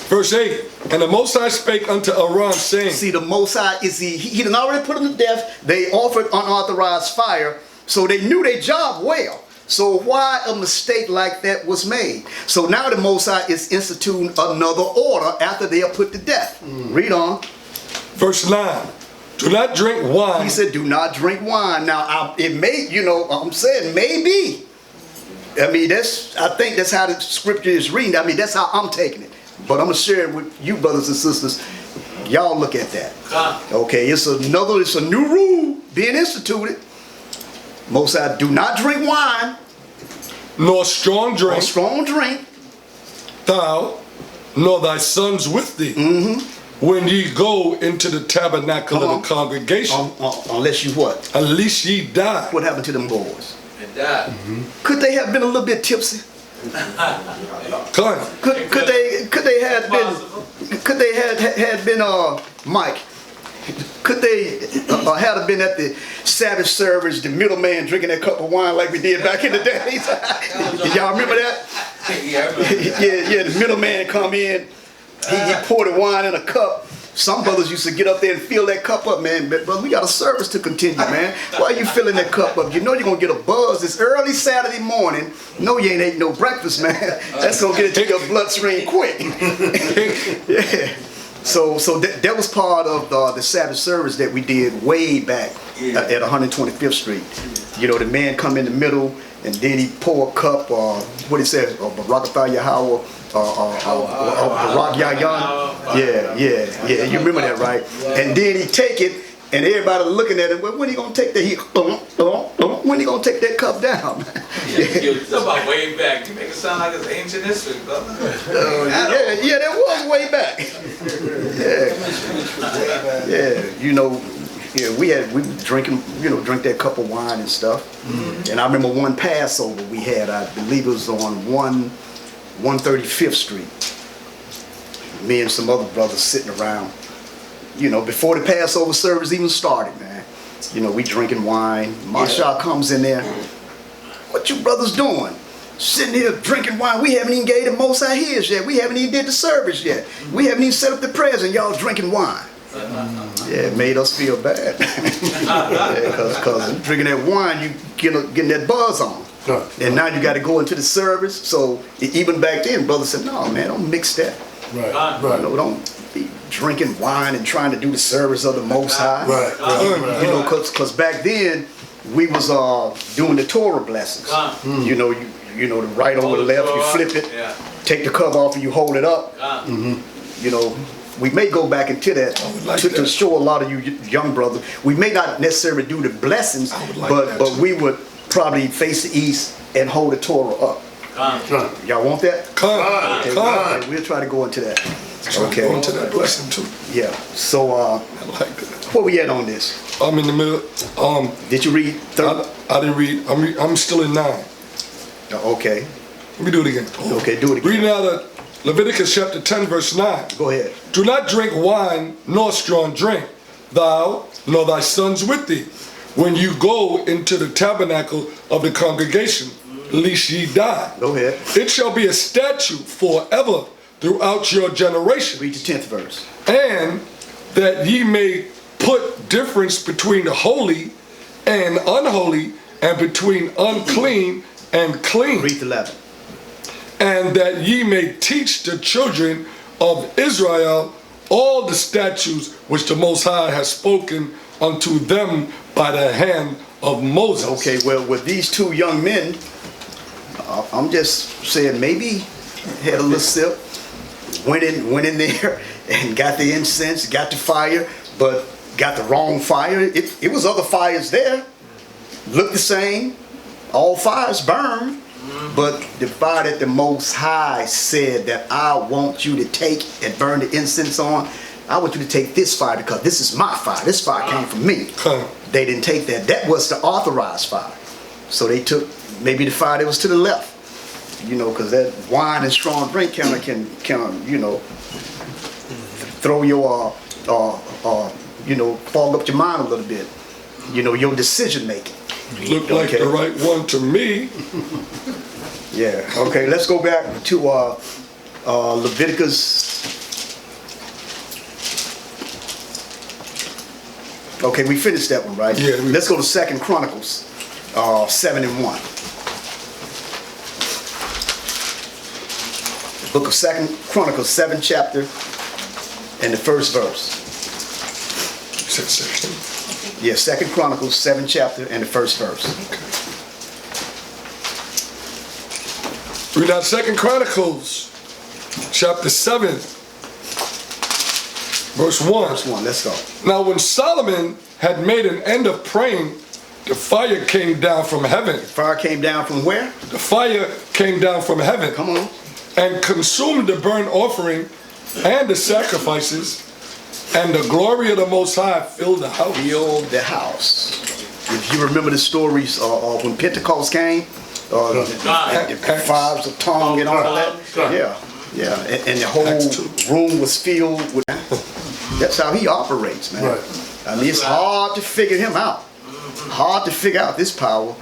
Speaker 2: Verse 8. And the Most High spake unto Aaron, saying.
Speaker 1: See, the Most High is he done already put them to death. They offered unauthorized fire, so they knew their job well. So why a mistake like that was made? So now the Most High is instituting another order after they are put to death. Read on.
Speaker 2: Verse 9. Do not drink wine.
Speaker 1: He said, do not drink wine. Now, it may, I'm saying maybe. I mean, I think that's how the scripture is reading. I mean, that's how I'm taking it. But I'm going to share it with you, brothers and sisters. Y'all look at that. Okay, it's a new rule being instituted. Most High, do not drink wine.
Speaker 2: Nor strong drink.
Speaker 1: Or strong drink.
Speaker 2: Thou nor thy sons with thee, when ye go into the tabernacle of the congregation,
Speaker 1: unless you what?
Speaker 2: unless ye die.
Speaker 1: What happened to them boys?
Speaker 4: And died.
Speaker 1: Could they have been a little bit tipsy?
Speaker 2: Come on.
Speaker 1: Could they have been? Could they had been Mike? Could they have been at the Sabbath service, the middleman drinking that cup of wine like we did back in the days? Y'all remember that? Yeah, the middleman come in, he poured the wine in a cup. Some brothers used to get up there and fill that cup up, man. But brother, we got a service to continue, man. Why are you filling that cup up? You know you're gonna get a buzz. It's early Saturday morning. No, you ain't ate no breakfast, man. That's gonna get into your bloodstream quick. Yeah. So that was part of the Sabbath service that we did way back at 125th Street. You know, the man come in the middle and then he pour a cup, what he said, Barakatha Yahweh, Barak Yayan. Yeah, you remember that, right? And then he take it and everybody looking at him, well, when he gonna take that? When he gonna take that cup down?
Speaker 4: You're talking about way back. You make it sound like it's ancient history, brother.
Speaker 1: Yeah, that was way back. Yeah, you know, we drinking, drink that cup of wine and stuff. And I remember one Passover we had, I believe it was on 135th Street. Me and some other brothers sitting around, before the Passover service even started, man. We drinking wine. Marshal comes in there. What you brothers doing? Sitting here drinking wine. We haven't even gave the Most High his yet. We haven't even did the service yet. We haven't even set up the prayers and y'all drinking wine. Yeah, it made us feel bad. Because drinking that wine, you getting that buzz on. And now you got to go into the service. So even back then, brothers said, no, man, don't mix that.
Speaker 2: Right.
Speaker 1: Don't be drinking wine and trying to do the service of the Most High.
Speaker 2: Right.
Speaker 1: Because back then we was doing the Torah blessings. The right over the left, you flip it, take the cover off and you hold it up. We may go back into that to show a lot of you young brothers. We may not necessarily do the blessings, but we would probably face the east and hold the Torah up. Y'all want that? Okay, we'll try to go into that. Okay.
Speaker 2: Go into that blessing too.
Speaker 1: Yeah. So
Speaker 2: I like that.
Speaker 1: where we at on this?
Speaker 2: I'm in the middle.
Speaker 1: Did you read 30?
Speaker 2: I didn't read. I'm still in 9.
Speaker 1: Okay.
Speaker 2: Let me do it again.
Speaker 1: Okay, do it again.
Speaker 2: Reading out of Leviticus chapter 10, verse 9.
Speaker 1: Go ahead.
Speaker 2: Do not drink wine nor strong drink, thou nor thy sons with thee, when you go into the tabernacle of the congregation, lest ye die.
Speaker 1: Go ahead.
Speaker 2: It shall be a statute forever throughout your generation.
Speaker 1: Read the 10th verse.
Speaker 2: And that ye may put difference between the holy and unholy, and between unclean and clean.
Speaker 1: Read the 11th.
Speaker 2: And that ye may teach the children of Israel all the statutes which the Most High has spoken unto them by the hand of Moses.
Speaker 1: Okay, well, with these two young men, I'm just saying maybe had a little sip, went in there and got the incense, got the fire, but got the wrong fire. It was other fires there, looked the same, all fires burned. But the fire that the Most High said that I want you to take and burn the incense on, I want you to take this fire because this is my fire. This fire came from me. They didn't take that. That was the authorized fire. So they took maybe the fire that was to the left. Because that wine and strong drink can throw your, fog up your mind a little bit. Your decision making.
Speaker 2: Look like the right one to me.
Speaker 1: Yeah. Okay. Let's go back to Leviticus. Okay, we finished that one, right?
Speaker 2: Yeah.
Speaker 1: Let's go to 2 Chronicles 7 and 1. Book of 2 Chronicles 7 chapter and the first verse. Yeah, 2 Chronicles 7 chapter and the first verse.
Speaker 2: Read out 2 Chronicles chapter 7 verse 1.
Speaker 1: Verse 1, let's go.
Speaker 2: Now when Solomon had made an end of praying, the fire came down from heaven.
Speaker 1: Fire came down from where?
Speaker 2: The fire came down from heaven.
Speaker 1: Come on.
Speaker 2: and consumed the burnt offering and the sacrifices, and the glory of the Most High filled the house.
Speaker 1: Filled the house. If you remember the stories when Pentecost came, the fires of tongue and all that. Yeah. And the whole room was filled with. That's how he operates, man.
Speaker 2: Right.
Speaker 1: I mean, it's hard to figure him out. Hard to figure out this power.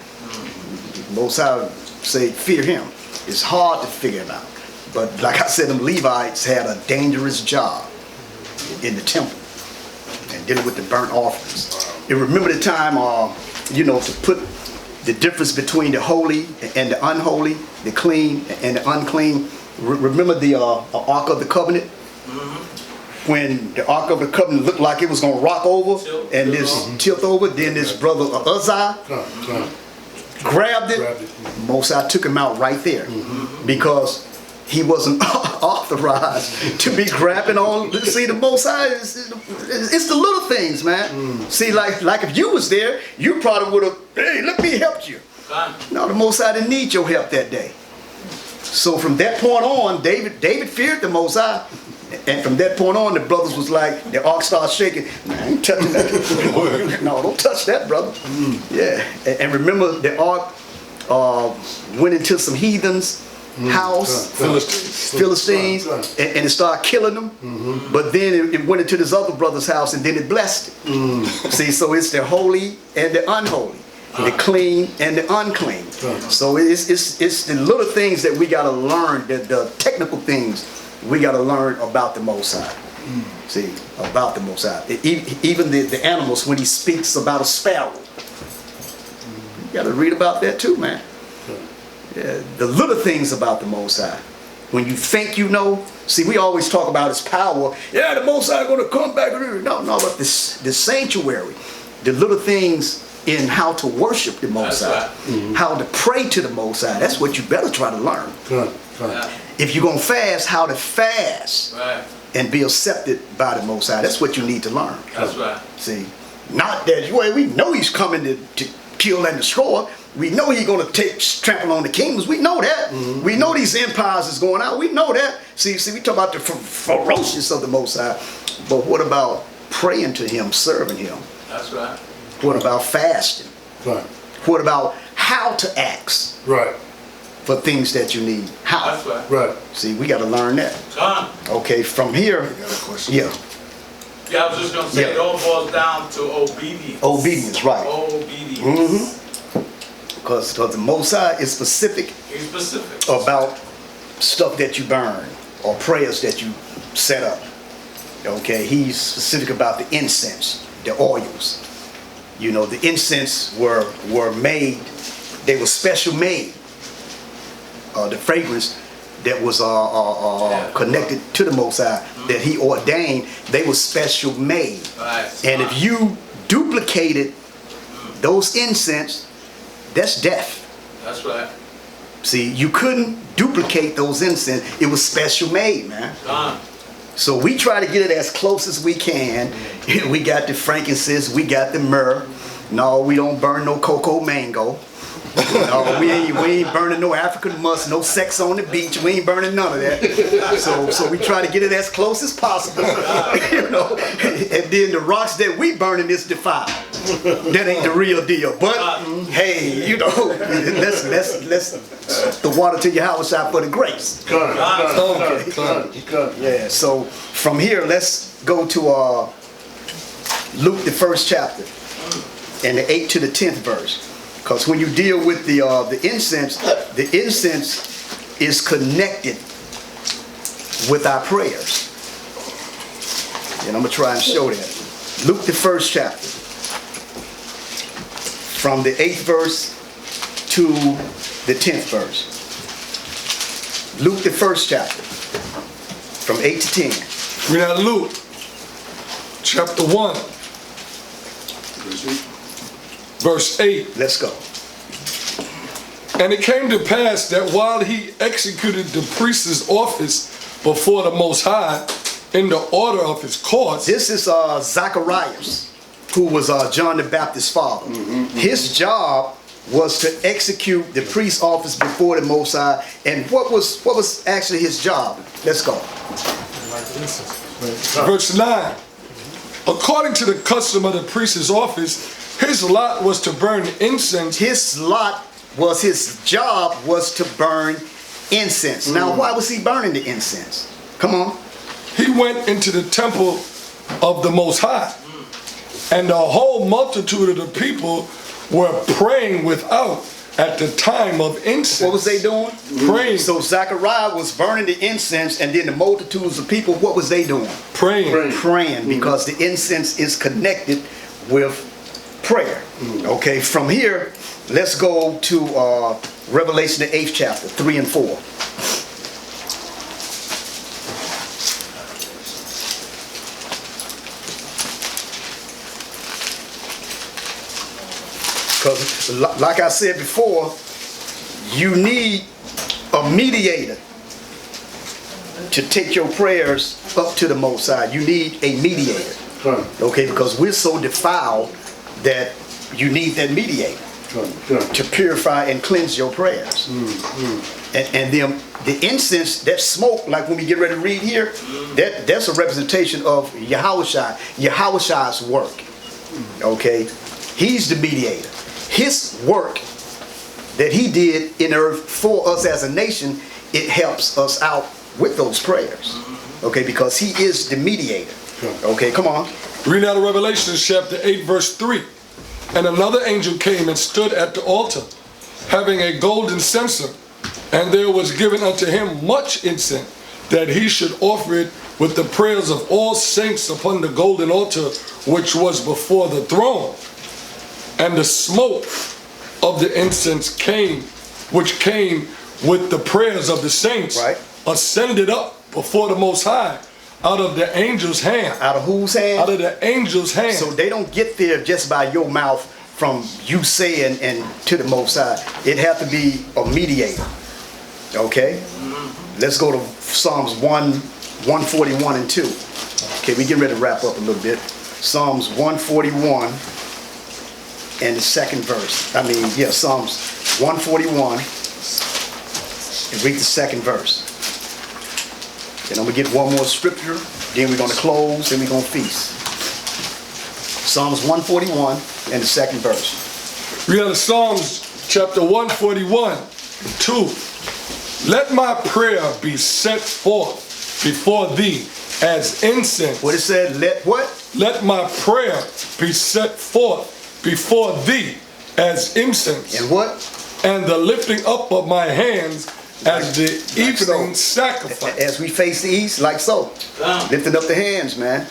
Speaker 1: Most High say, fear him. It's hard to figure him out. But like I said, them Levites had a dangerous job in the temple and dealing with the burnt offerings. And remember the time, to put the difference between the holy and the unholy, the clean and the unclean. Remember the Ark of the Covenant? When the Ark of the Covenant looked like it was going to rock over and this tilt over, then this brother Uzzah grabbed it. Moses took him out right there because he wasn't authorized to be grabbing on. See, the Most High it's the little things, man. See, like if you was there, you probably would have, hey, let me help you. No, the Most High didn't need your help that day. So from that point on, David feared the Most High. And from that point on, the brothers was like, the ark started shaking. Man, I ain't touching that. No, don't touch that, brother. Yeah. And remember, the ark went into some heathens' house, Philistines, and it started killing them. But then it went into this other brother's house, and then it blessed it. See, so it's the holy and the unholy, the clean and the unclean. So it's the little things that we got to learn, the technical things. We got to learn about the Most High. See, about the Most High. Even the animals, when he speaks about a sparrow, you got to read about that too, man. Yeah, the little things about the Most High. When you think you know, see, we always talk about his power. Yeah, the Most High going to come back. No, but the sanctuary, the little things in how to worship the Most High, how to pray to the Most High. That's what you better try to learn. If you're going to fast, how to fast and be accepted by the Most High. That's what you need to learn.
Speaker 4: That's right.
Speaker 1: See, not that we know he's coming to kill and destroy. We know he's going to trample on the kingdoms. We know that. We know these empires is going out. We know that. See, we talk about the ferocious of the Most High. But what about praying to him, serving him?
Speaker 4: That's right.
Speaker 1: What about fasting?
Speaker 2: Right.
Speaker 1: What about how to ask?
Speaker 2: Right.
Speaker 1: For things that you need. How?
Speaker 4: That's right.
Speaker 2: Right.
Speaker 1: See, we got to learn that. Okay, from here.
Speaker 2: I got a question.
Speaker 1: Yeah.
Speaker 4: Yeah, I was just going to say, it all boils down to obedience.
Speaker 1: Obedience, right.
Speaker 4: Obedience.
Speaker 1: Because the Most High is specific.
Speaker 4: He's specific.
Speaker 1: About stuff that you burn or prayers that you set up. Okay, he's specific about the incense, the oils. You know, the incense were made, they were special made. The fragrance that was connected to the Most High, that he ordained, they were special made. And if you duplicated those incense, that's death.
Speaker 4: That's right.
Speaker 1: See, you couldn't duplicate those incense. It was special made, man. So we try to get it as close as we can. We got the frankincense, we got the myrrh. No, we don't burn no cocoa mango. No, we ain't burning no African musk, no sex on the beach. We ain't burning none of that. So we try to get it as close as possible. You know, and then the rocks that we burning is defiled. That ain't the real deal. But hey, you know, let's the water to your house out for the grace. Okay. Yeah. So from here, let's go to Luke the 1st chapter and the 8th to the 10th verse. Because when you deal with the incense is connected with our prayers. And I'm going to try and show that. Luke the 1st chapter. From the 8th verse to the 10th verse. Luke the 1st chapter. From 8 to 10.
Speaker 2: Read out Luke chapter 1. Verse 8.
Speaker 1: Let's go.
Speaker 2: And it came to pass that while he executed the priest's office before the Most High in the order of his course.
Speaker 1: This is Zacharias, who was John the Baptist's father. His job was to execute the priest's office before the Most High. And what was actually his job? Let's go.
Speaker 2: Verse 9. According to the custom of the priest's office, his lot was to burn incense.
Speaker 1: His job was to burn incense. Now, why was he burning the incense? Come on.
Speaker 2: He went into the temple of the Most High, and the whole multitude of the people were praying without at the time of incense.
Speaker 1: What was they doing?
Speaker 2: Praying.
Speaker 1: So Zechariah was burning the incense, and then the multitudes of people, what was they doing?
Speaker 2: Praying.
Speaker 1: Praying, because the incense is connected with prayer. Okay, from here, let's go to Revelation, the 8th chapter, 3 and 4. Because, like I said before, you need a mediator to take your prayers up to the Most High. You need a mediator. Okay, because we're so defiled that you need that mediator to purify and cleanse your prayers. And then the incense, that smoke, like when we get ready to read here, that's a representation of Yahweh's work. Okay, he's the mediator. His work that he did in earth for us as a nation, it helps us out with those prayers. Okay, because he is the mediator. Okay, come on.
Speaker 2: Read out of Revelation chapter 8 verse 3. And another angel came and stood at the altar, having a golden censer, and there was given unto him much incense, that he should offer it with the prayers of all saints upon the golden altar which was before the throne. And the smoke of the incense which came with the prayers of the saints, ascended up before the Most High, out of the angel's hand.
Speaker 1: Out of whose hand?
Speaker 2: Out of the angel's hand.
Speaker 1: So they don't get there just by your mouth from you saying and to the Most High. It have to be a mediator. Okay? Let's go to Psalms 141 and 2. Okay, we getting ready to wrap up a little bit. Psalms 141 and the second verse. Psalms 141 and read the second verse. And I'm going to get one more scripture, then we're going to close, then we're going to feast. Psalms 141 and the second verse.
Speaker 2: We have Psalms chapter 141, 2. Let my prayer be set forth before thee as incense.
Speaker 1: What it said, let what?
Speaker 2: Let my prayer be set forth before thee as incense.
Speaker 1: And what?
Speaker 2: And the lifting up of my hands as the evening sacrifice.
Speaker 1: As we face the east, like so. Lifting up the hands, man.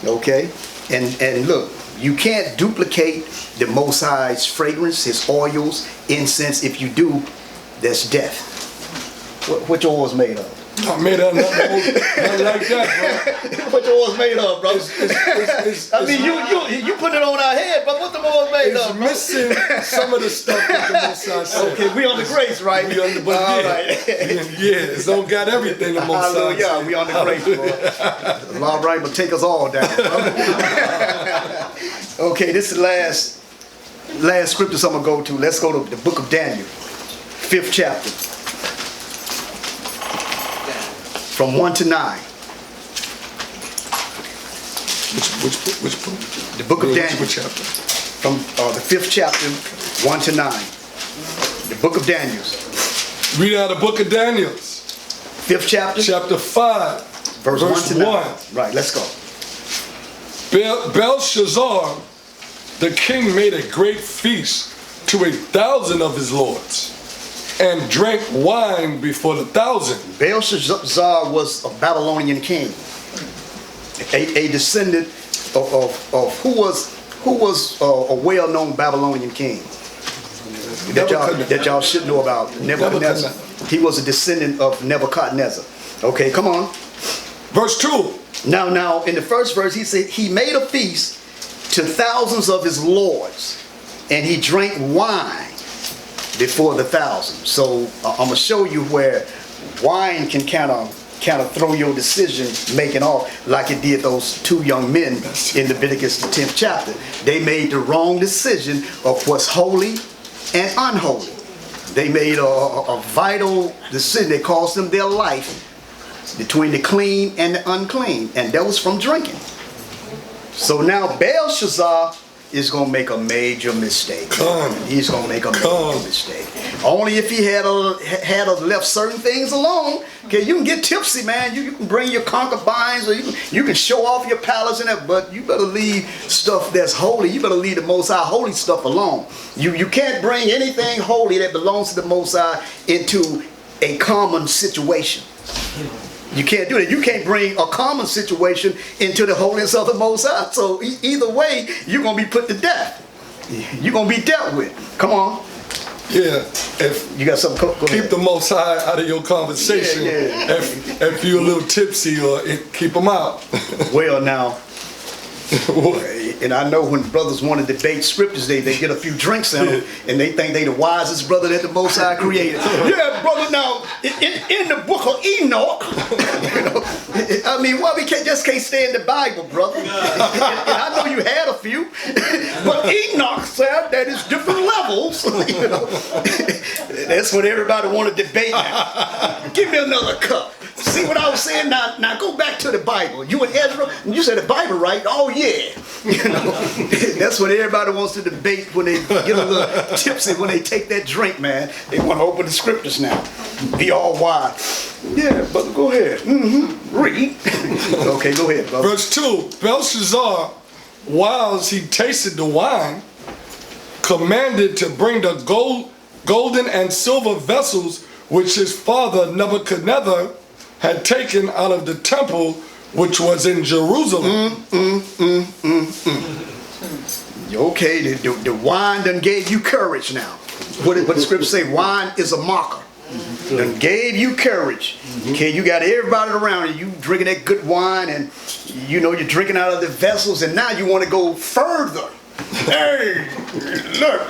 Speaker 1: Okay? And look, you can't duplicate the Most High's fragrance, his oils, incense. If you do, that's death. What your oil's made of?
Speaker 2: Not made of nothing like that, bro.
Speaker 1: What your oil's made of, bro? You put it on our head, but what the oil's made of?
Speaker 2: It's missing some of the stuff that the Most High said.
Speaker 1: Okay, we on the grace, right?
Speaker 2: We on the yes, don't got everything the Most High.
Speaker 1: Hallelujah, we on the grace, bro. The law right will take us all down. Okay, this is the last scriptures I'm gonna go to. Let's go to the book of Daniel, 5th chapter. From 1 to 9.
Speaker 2: Which book?
Speaker 1: The book of Daniel.
Speaker 2: Which chapter?
Speaker 1: From the 5th chapter, 1 to 9. The book of Daniel.
Speaker 2: Read out the book of Daniel.
Speaker 1: 5th chapter.
Speaker 2: Chapter 5.
Speaker 1: Verse 1 to 9. Right, let's go.
Speaker 2: Belshazzar, the king, made a great feast to 1,000 of his lords, and drank wine before the 1,000.
Speaker 1: Belshazzar was a Babylonian king, a descendant of who was a well-known Babylonian king that y'all should know about. Nebuchadnezzar. He was a descendant of Nebuchadnezzar. Okay, come on.
Speaker 2: Verse 2.
Speaker 1: Now, in the first verse, he said he made a feast to thousands of his lords, and he drank wine before the 1,000. So I'm gonna show you where wine can kind of throw your decision making off, like it did those two young men in Leviticus, the 10th chapter. They made the wrong decision of what's holy and unholy. They made a vital decision. They cost them their life between the clean and the unclean, and that was from drinking. So now Belshazzar is going to make a major mistake. He's going to make a major mistake. Only if he had left certain things alone. Okay, you can get tipsy, man. You can bring your concubines, or you can show off your palace and that, but you better leave stuff that's holy. You better leave the Most High holy stuff alone. You can't bring anything holy that belongs to the Most High into a common situation. You can't do that. You can't bring a common situation into the holiness of the Most High. So either way, you're going to be put to death. You're going to be dealt with. Come on.
Speaker 2: Yeah. If
Speaker 1: you got something, go
Speaker 2: keep
Speaker 1: ahead.
Speaker 2: the Most High out of your conversation.
Speaker 1: Yeah.
Speaker 2: If you're a little tipsy, or keep them out.
Speaker 1: Well, now, and I know when brothers want to debate scriptures, they get a few drinks in them, and they think they the wisest brother that the Most High created. Yeah, brother. Now, in the book of Enoch, I mean, why we just can't stay in the Bible, brother? And I know you had a few, but Enoch said that it's different levels. That's what everybody want to debate now. Give me another cup. See what I was saying? Now go back to the Bible. You and Ezra, you said the Bible, right? Oh yeah. That's what everybody wants to debate when they get a little tipsy, when they take that drink, man. They want to open the scriptures now. Be all wise. Yeah, brother, go ahead. Read. Okay, go ahead, brother.
Speaker 2: Verse 2, Belshazzar, whilst he tasted the wine, commanded to bring the golden and silver vessels which his father Nebuchadnezzar had taken out of the temple which was in Jerusalem.
Speaker 1: Okay, the wine done gave you courage now. What the scripture say? Wine is a mocker. Done gave you courage. Okay, you got everybody around you drinking that good wine, and you're drinking out of the vessels, and now you want to go further. Hey, look.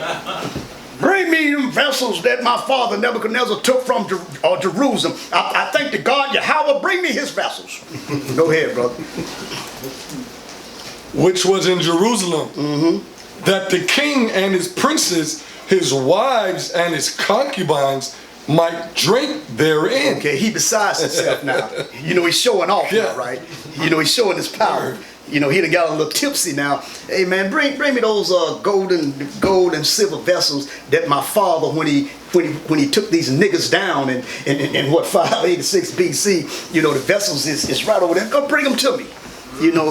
Speaker 1: Bring me them vessels that my father Nebuchadnezzar took from Jerusalem. I thank the God Yahweh, bring me his vessels. Go ahead, brother.
Speaker 2: Which was in Jerusalem, that the king and his princes, his wives and his concubines might drink therein. Okay,
Speaker 1: he besides himself now. He's showing off now, right? He's showing his power. He done got a little tipsy now. Hey man, bring me those gold and silver vessels that my father, when he took these niggas down in what 586 BC, the vessels is right over there. Go bring them to me.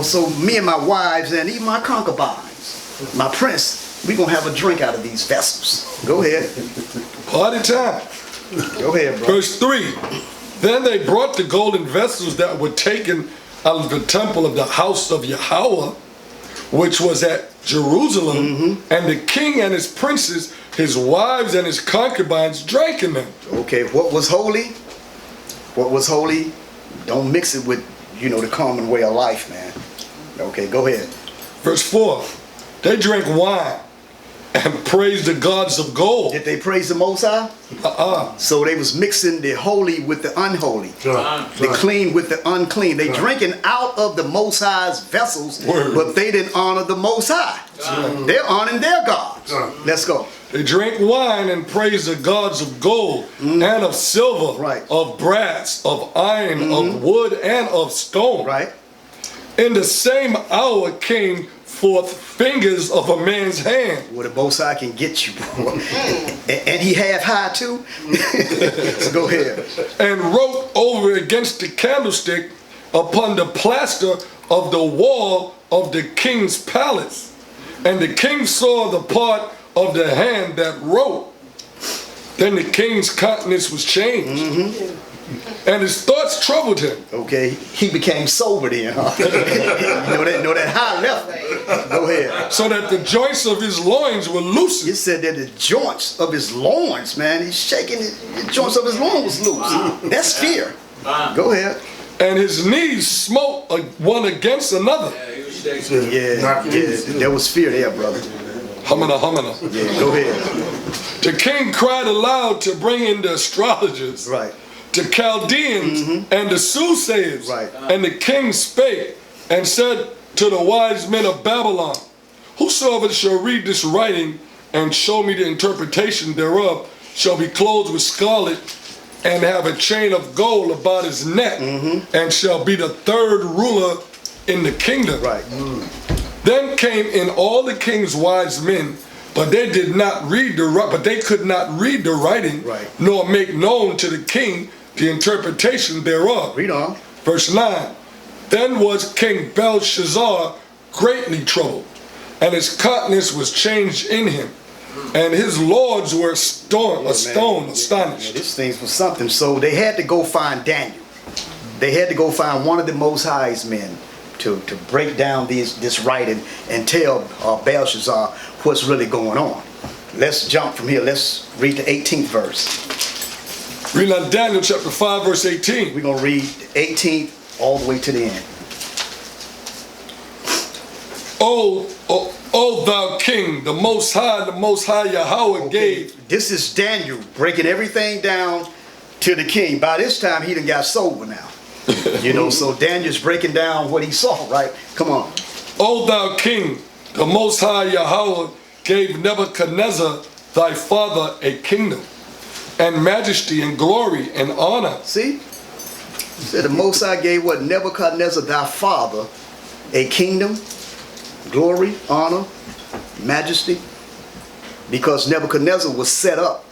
Speaker 1: So me and my wives and even my concubines, my prince, we gonna have a drink out of these vessels. Go ahead.
Speaker 2: Party time.
Speaker 1: Go ahead, bro.
Speaker 2: Verse 3. Then they brought the golden vessels that were taken out of the temple of the house of Yahweh, which was at Jerusalem, and the king and his princes, his wives and his concubines drank in them.
Speaker 1: Okay, what was holy? What was holy? Don't mix it with, the common way of life, man. Okay, go ahead.
Speaker 2: Verse 4. They drank wine and praised the gods of gold.
Speaker 1: Did they praise the Most High? So they was mixing the holy with the unholy, the clean with the unclean. They drinking out of the Most High's vessels, but they didn't honor the Most High. They're honoring their gods. Let's go.
Speaker 2: They drank wine and praised the gods of gold and of silver, of brass, of iron, of wood, and of stone.
Speaker 1: Right.
Speaker 2: In the same hour came forth fingers of a man's hand.
Speaker 1: Well, the Most High can get you, bro. And he half high too. So go ahead.
Speaker 2: And wrote over against the candlestick upon the plaster of the wall of the king's palace. And the king saw the part of the hand that wrote. Then the king's countenance was changed. And his thoughts troubled him.
Speaker 1: Okay, he became sober then, huh? that high level. Go ahead.
Speaker 2: So that the joints of his loins were loosened.
Speaker 1: You said that the joints of his loins, man, he's shaking, the joints of his loins was loose. That's fear. Go ahead.
Speaker 2: And his knees smote one against another.
Speaker 1: Yeah, there was fear there, brother.
Speaker 2: Humana.
Speaker 1: Yeah, go ahead.
Speaker 2: The king cried aloud to bring in the astrologers.
Speaker 1: Right.
Speaker 2: The Chaldeans and the soothsayers.
Speaker 1: Right.
Speaker 2: And the king spake and said to the wise men of Babylon, whosoever shall read this writing and show me the interpretation thereof, shall be clothed with scarlet, and have a chain of gold about his neck, and shall be the third ruler in the kingdom.
Speaker 1: Right.
Speaker 2: Then came in all the king's wise men, but they did not read but they could not read the writing,
Speaker 1: Right.
Speaker 2: nor make known to the king the interpretation thereof.
Speaker 1: Read on.
Speaker 2: Verse 9. Then was King Belshazzar greatly troubled, and his countenance was changed in him, and his lords were astonished.
Speaker 1: Yeah, this thing was something. So they had to go find Daniel. They had to go find one of the Most High's men to break down this writing and tell Belshazzar what's really going on. Let's jump from here. Let's read the 18th verse.
Speaker 2: Read on Daniel chapter 5 verse 18.
Speaker 1: We're going to read the 18th all the way to the end.
Speaker 2: O thou king, the Most High Yahweh gave.
Speaker 1: This is Daniel breaking everything down to the king. By this time, he done got sober now. So Daniel's breaking down what he saw, right? Come on.
Speaker 2: O thou king, the Most High Yahweh gave Nebuchadnezzar thy father a kingdom, and majesty and glory and honor.
Speaker 1: See? He said the Most High gave what? Nebuchadnezzar thy father a kingdom, glory, honor, majesty, because Nebuchadnezzar was set up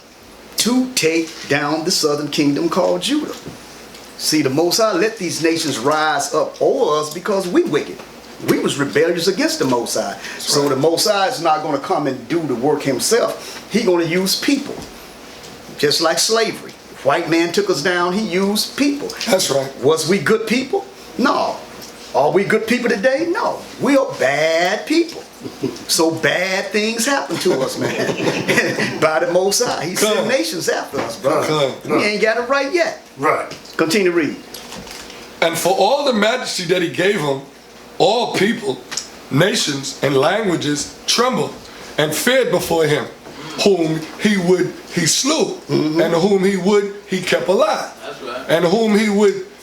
Speaker 1: to take down the southern kingdom called Judah. See, the Most High let these nations rise up over us because we wicked. We was rebellious against the Most High. So the Most High is not going to come and do the work himself. He's going to use people. Just like slavery. White man took us down, he used people.
Speaker 2: That's right. Was
Speaker 1: we good people? No. Are we good people today? No. We are bad people. So bad things happen to us, man. By the Most High. He sent nations after us, brother. We ain't got it right yet.
Speaker 5: Right.
Speaker 1: Continue to read.
Speaker 2: And for all the majesty that he gave him, all people, nations, and languages trembled and feared before him. Whom he slew, and whom he kept alive.
Speaker 4: That's right.
Speaker 2: And whom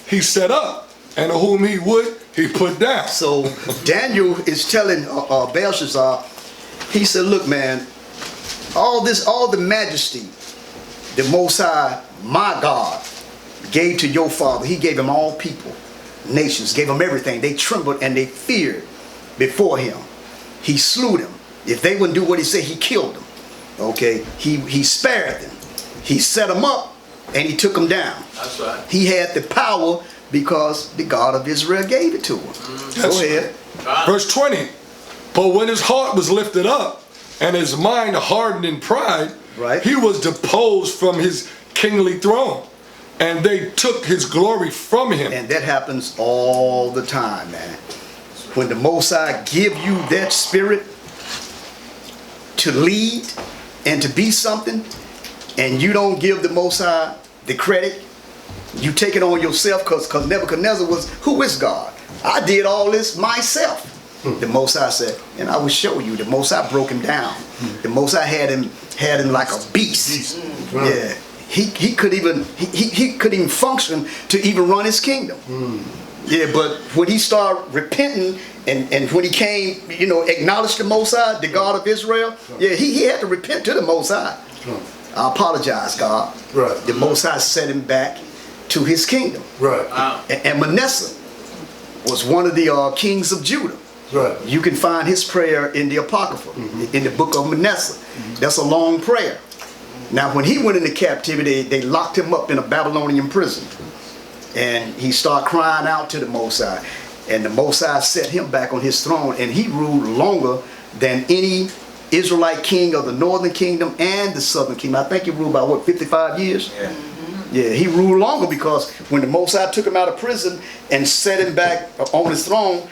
Speaker 2: he set up, and whom he put down.
Speaker 1: So Daniel is telling Belshazzar, he said, look, man, all the majesty the Most High, my God, gave to your father, he gave him all people, nations, gave him everything. They trembled and they feared before him. He slew them. If they wouldn't do what he said, he killed them. Okay, he spared them. He set them up and he took them down.
Speaker 4: That's right.
Speaker 1: He had the power because the God of Israel gave it to him. Go ahead.
Speaker 2: Verse 20. But when his heart was lifted up and his mind hardened in pride, he was deposed from his kingly throne, and they took his glory from him.
Speaker 1: And that happens all the time, man. When the Most High give you that spirit to lead and to be something, and you don't give the Most High the credit, you take it on yourself, because Nebuchadnezzar was, who is God? I did all this myself. The Most High said, and I will show you. The Most High broke him down. The Most High had him like a beast. Yeah, he couldn't even function to even run his kingdom. Yeah, but when he started repenting and when he came, acknowledged the Most High, the God of Israel, yeah, he had to repent to the Most High. I apologize, God.
Speaker 5: Right.
Speaker 1: The Most High set him back to his kingdom.
Speaker 5: Right.
Speaker 1: And Manasseh was one of the kings of Judah.
Speaker 5: Right.
Speaker 1: You can find his prayer in the Apocrypha, in the book of Manasseh. That's a long prayer. Now, when he went into captivity, they locked him up in a Babylonian prison. And he started crying out to the Most High. And the Most High set him back on his throne. And he ruled longer than any Israelite king of the northern kingdom and the southern kingdom. I think he ruled about, 55 years? Yeah. Yeah, he ruled longer because when the Most High took him out of prison and set him back on his throne,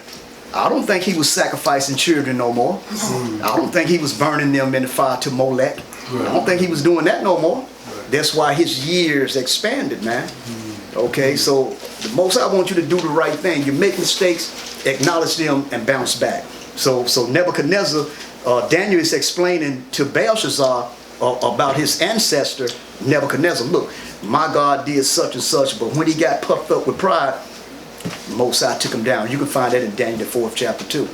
Speaker 1: I don't think he was sacrificing children no more. I don't think he was burning them in the fire to Molech. I don't think he was doing that no more. That's why his years expanded, man. Okay, so the Most High wants you to do the right thing. You make mistakes, acknowledge them, and bounce back. So Nebuchadnezzar, Daniel is explaining to Belshazzar about his ancestor, Nebuchadnezzar. Look, my God did such and such, but when he got puffed up with pride, Most High took him down. You can find that in Daniel the 4th chapter 2.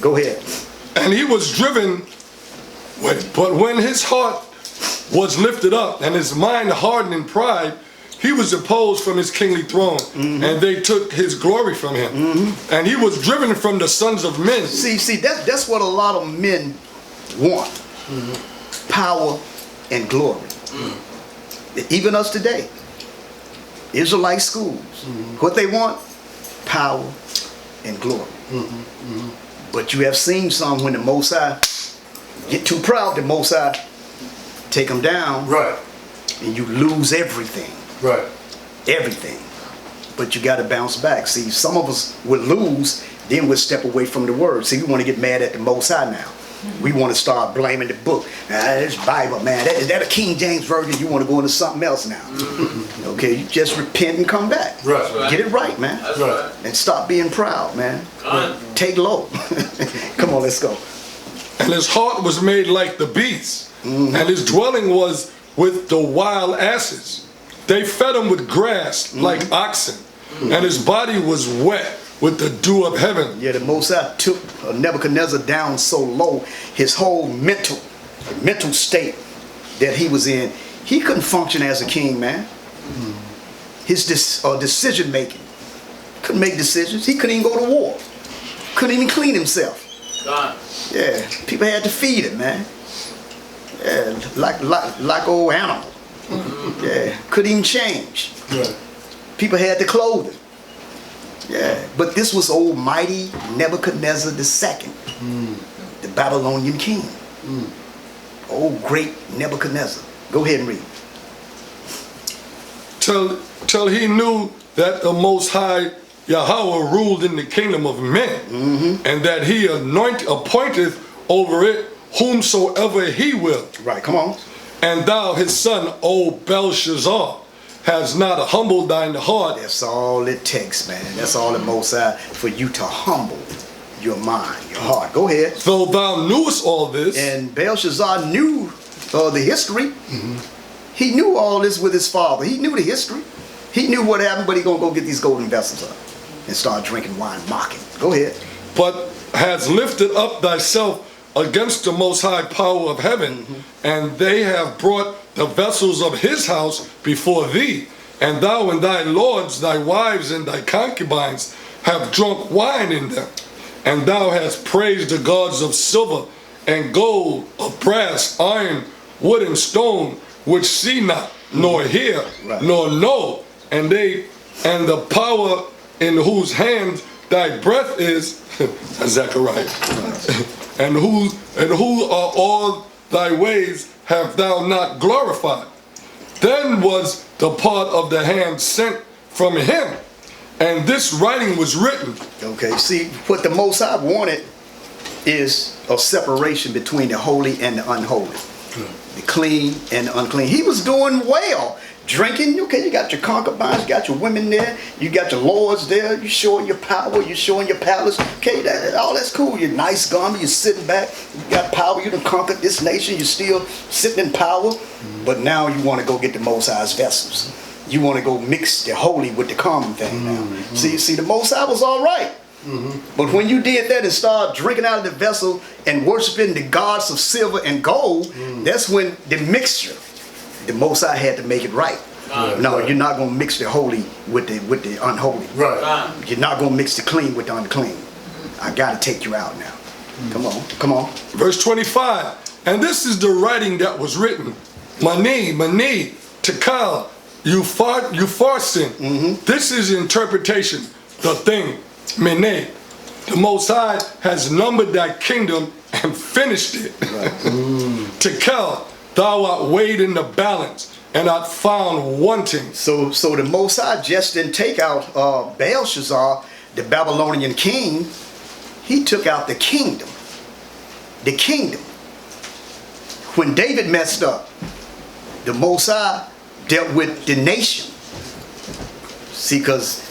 Speaker 1: Go ahead.
Speaker 2: And he was driven But when his heart was lifted up and his mind hardened in pride, he was deposed from his kingly throne, and they took his glory from him. And he was driven from the sons of men.
Speaker 1: See, that's what a lot of men want. Power and glory. Even us today. Israelite schools. What they want? Power and glory. But you have seen some when the Most High get too proud, the Most High take them down.
Speaker 2: Right.
Speaker 1: And you lose everything.
Speaker 2: Right.
Speaker 1: Everything. But you got to bounce back. See, some of us would lose, then we'll step away from the word. See, we want to get mad at the Most High now. We want to start blaming the book. This Bible, man, is that a King James version? You want to go into something else now. Okay, you just repent and come back.
Speaker 2: Right.
Speaker 1: Get it right, man.
Speaker 4: That's right.
Speaker 1: And stop being proud, man. Take low. Come on, let's go.
Speaker 2: And his heart was made like the beasts, and his dwelling was with the wild asses. They fed him with grass like oxen, and his body was wet with the dew of heaven.
Speaker 1: Yeah, the Most High took Nebuchadnezzar down so low, his whole mental state that he was in, he couldn't function as a king, man. His decision making, couldn't make decisions. He couldn't even go to war. Couldn't even clean himself.
Speaker 4: God.
Speaker 1: Yeah, people had to feed him, man. Yeah, like old animal. Yeah, couldn't even change.
Speaker 2: Right.
Speaker 1: People had to clothe him. Yeah, but this was almighty Nebuchadnezzar II, the Babylonian king. Oh, great Nebuchadnezzar. Go ahead and read.
Speaker 2: Till he knew that the Most High Yahweh ruled in the kingdom of men, and that he appointeth over it whomsoever he will.
Speaker 1: Right, come on.
Speaker 2: And thou, his son, O Belshazzar, has not humbled thine heart.
Speaker 1: That's all it takes, man. That's all the Most High for you to humble your mind, your heart. Go ahead.
Speaker 2: Though thou knewest all this.
Speaker 1: And Belshazzar knew the history. He knew all this with his father. He knew the history. He knew what happened, but he gonna go get these golden vessels up and start drinking wine, mocking. Go ahead.
Speaker 2: But has lifted up thyself against the most high power of heaven, and they have brought the vessels of his house before thee, and thou and thy lords, thy wives and thy concubines have drunk wine in them, and thou hast praised the gods of silver and gold, of brass, iron, wood and stone, which see not, nor hear, nor know, and the power in whose hands thy breath is, Zechariah. And who are all thy ways have thou not glorified? Then was the part of the hand sent from him, and this writing was written.
Speaker 1: Okay, see, what the Most High wanted is a separation between the holy and the unholy, the clean and the unclean. He was doing well. Drinking, okay, you got your concubines, you got your women there, you got your lords there, you're showing your power, you're showing your palace. Okay, all that's cool. You're nice, Gumby, you're sitting back, you got power, you done conquered this nation, you're still sitting in power. But now you want to go get the Most High's vessels. You want to go mix the holy with the common thing now. See, the Most High was all right. But when you did that and started drinking out of the vessel and worshiping the gods of silver and gold, that's when the mixture, the Most High had to make it right. No, you're not going to mix the holy with the unholy.
Speaker 2: Right.
Speaker 1: You're not going to mix the clean with the unclean. I got to take you out now. Come on.
Speaker 2: Verse 25. And this is the writing that was written. Mani, Tekal, Upharsin. This is interpretation. The thing, Mene. The Most High has numbered thy kingdom and finished it. Tekal. Thou art weighed in the balance and art found wanting. So
Speaker 1: the Most High just didn't take out Belshazzar, the Babylonian king. He took out the kingdom. The kingdom. When David messed up, the Most High dealt with the nation. See, because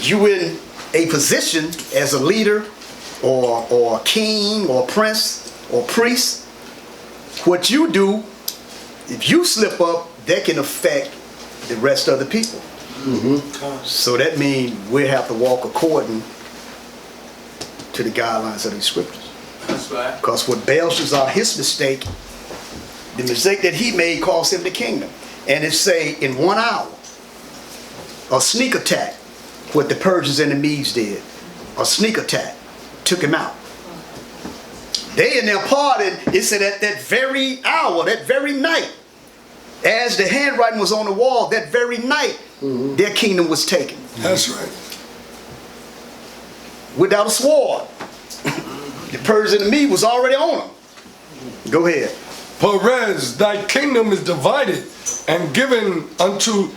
Speaker 1: you in a position as a leader or a king or prince or priest, what you do, if you slip up, that can affect the rest of the people. So that means we have to walk according to the guidelines of these scriptures.
Speaker 4: That's right.
Speaker 1: Because what Belshazzar, his mistake, the mistake that he made cost him the kingdom. And it say in 1 hour, a sneak attack, what the Persians and the Medes did, a sneak attack, took him out. They in their party, it said at that very hour, that very night, as the handwriting was on the wall, that very night, their kingdom was taken.
Speaker 2: That's right.
Speaker 1: Without a sword. The Persians and the Medes was already on them. Go ahead.
Speaker 2: Perez, thy kingdom is divided and given to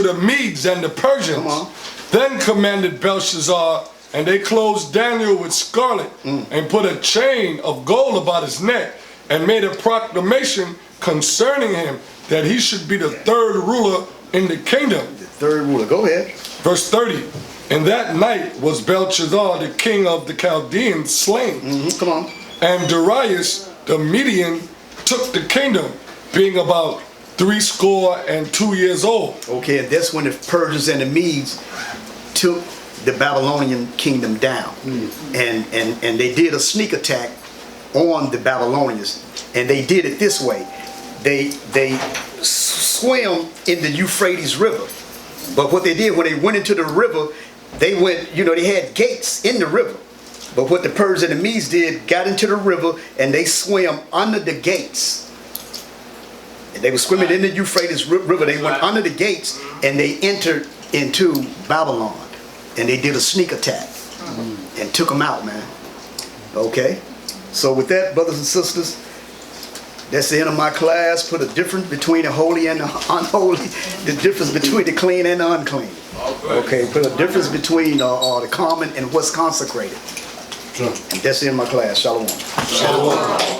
Speaker 2: the Medes and the Persians.
Speaker 1: Come on.
Speaker 2: Then commanded Belshazzar, and they clothed Daniel with scarlet and put a chain of gold about his neck and made a proclamation concerning him that he should be the third ruler in the kingdom.
Speaker 1: The third ruler. Go ahead.
Speaker 2: Verse 30. In that night was Belshazzar, the king of the Chaldeans, slain.
Speaker 1: Come on.
Speaker 2: And Darius the Median took the kingdom, being about 62 years old.
Speaker 1: Okay, and that's when the Persians and the Medes took the Babylonian kingdom down. And they did a sneak attack on the Babylonians. And they did it this way. They swam in the Euphrates River. But what they did when they went into the river, they went, they had gates in the river. But what the Persians and the Medes did, got into the river and they swam under the gates. And they were swimming in the Euphrates River. They went under the gates and they entered into Babylon. And they did a sneak attack and took them out, man. Okay? So with that, brothers and sisters, that's the end of my class. Put a difference between the holy and the unholy. The difference between the clean and the unclean. Okay, put a difference between the common and what's consecrated. And that's the end of my class. Shalom.
Speaker 2: Shalom.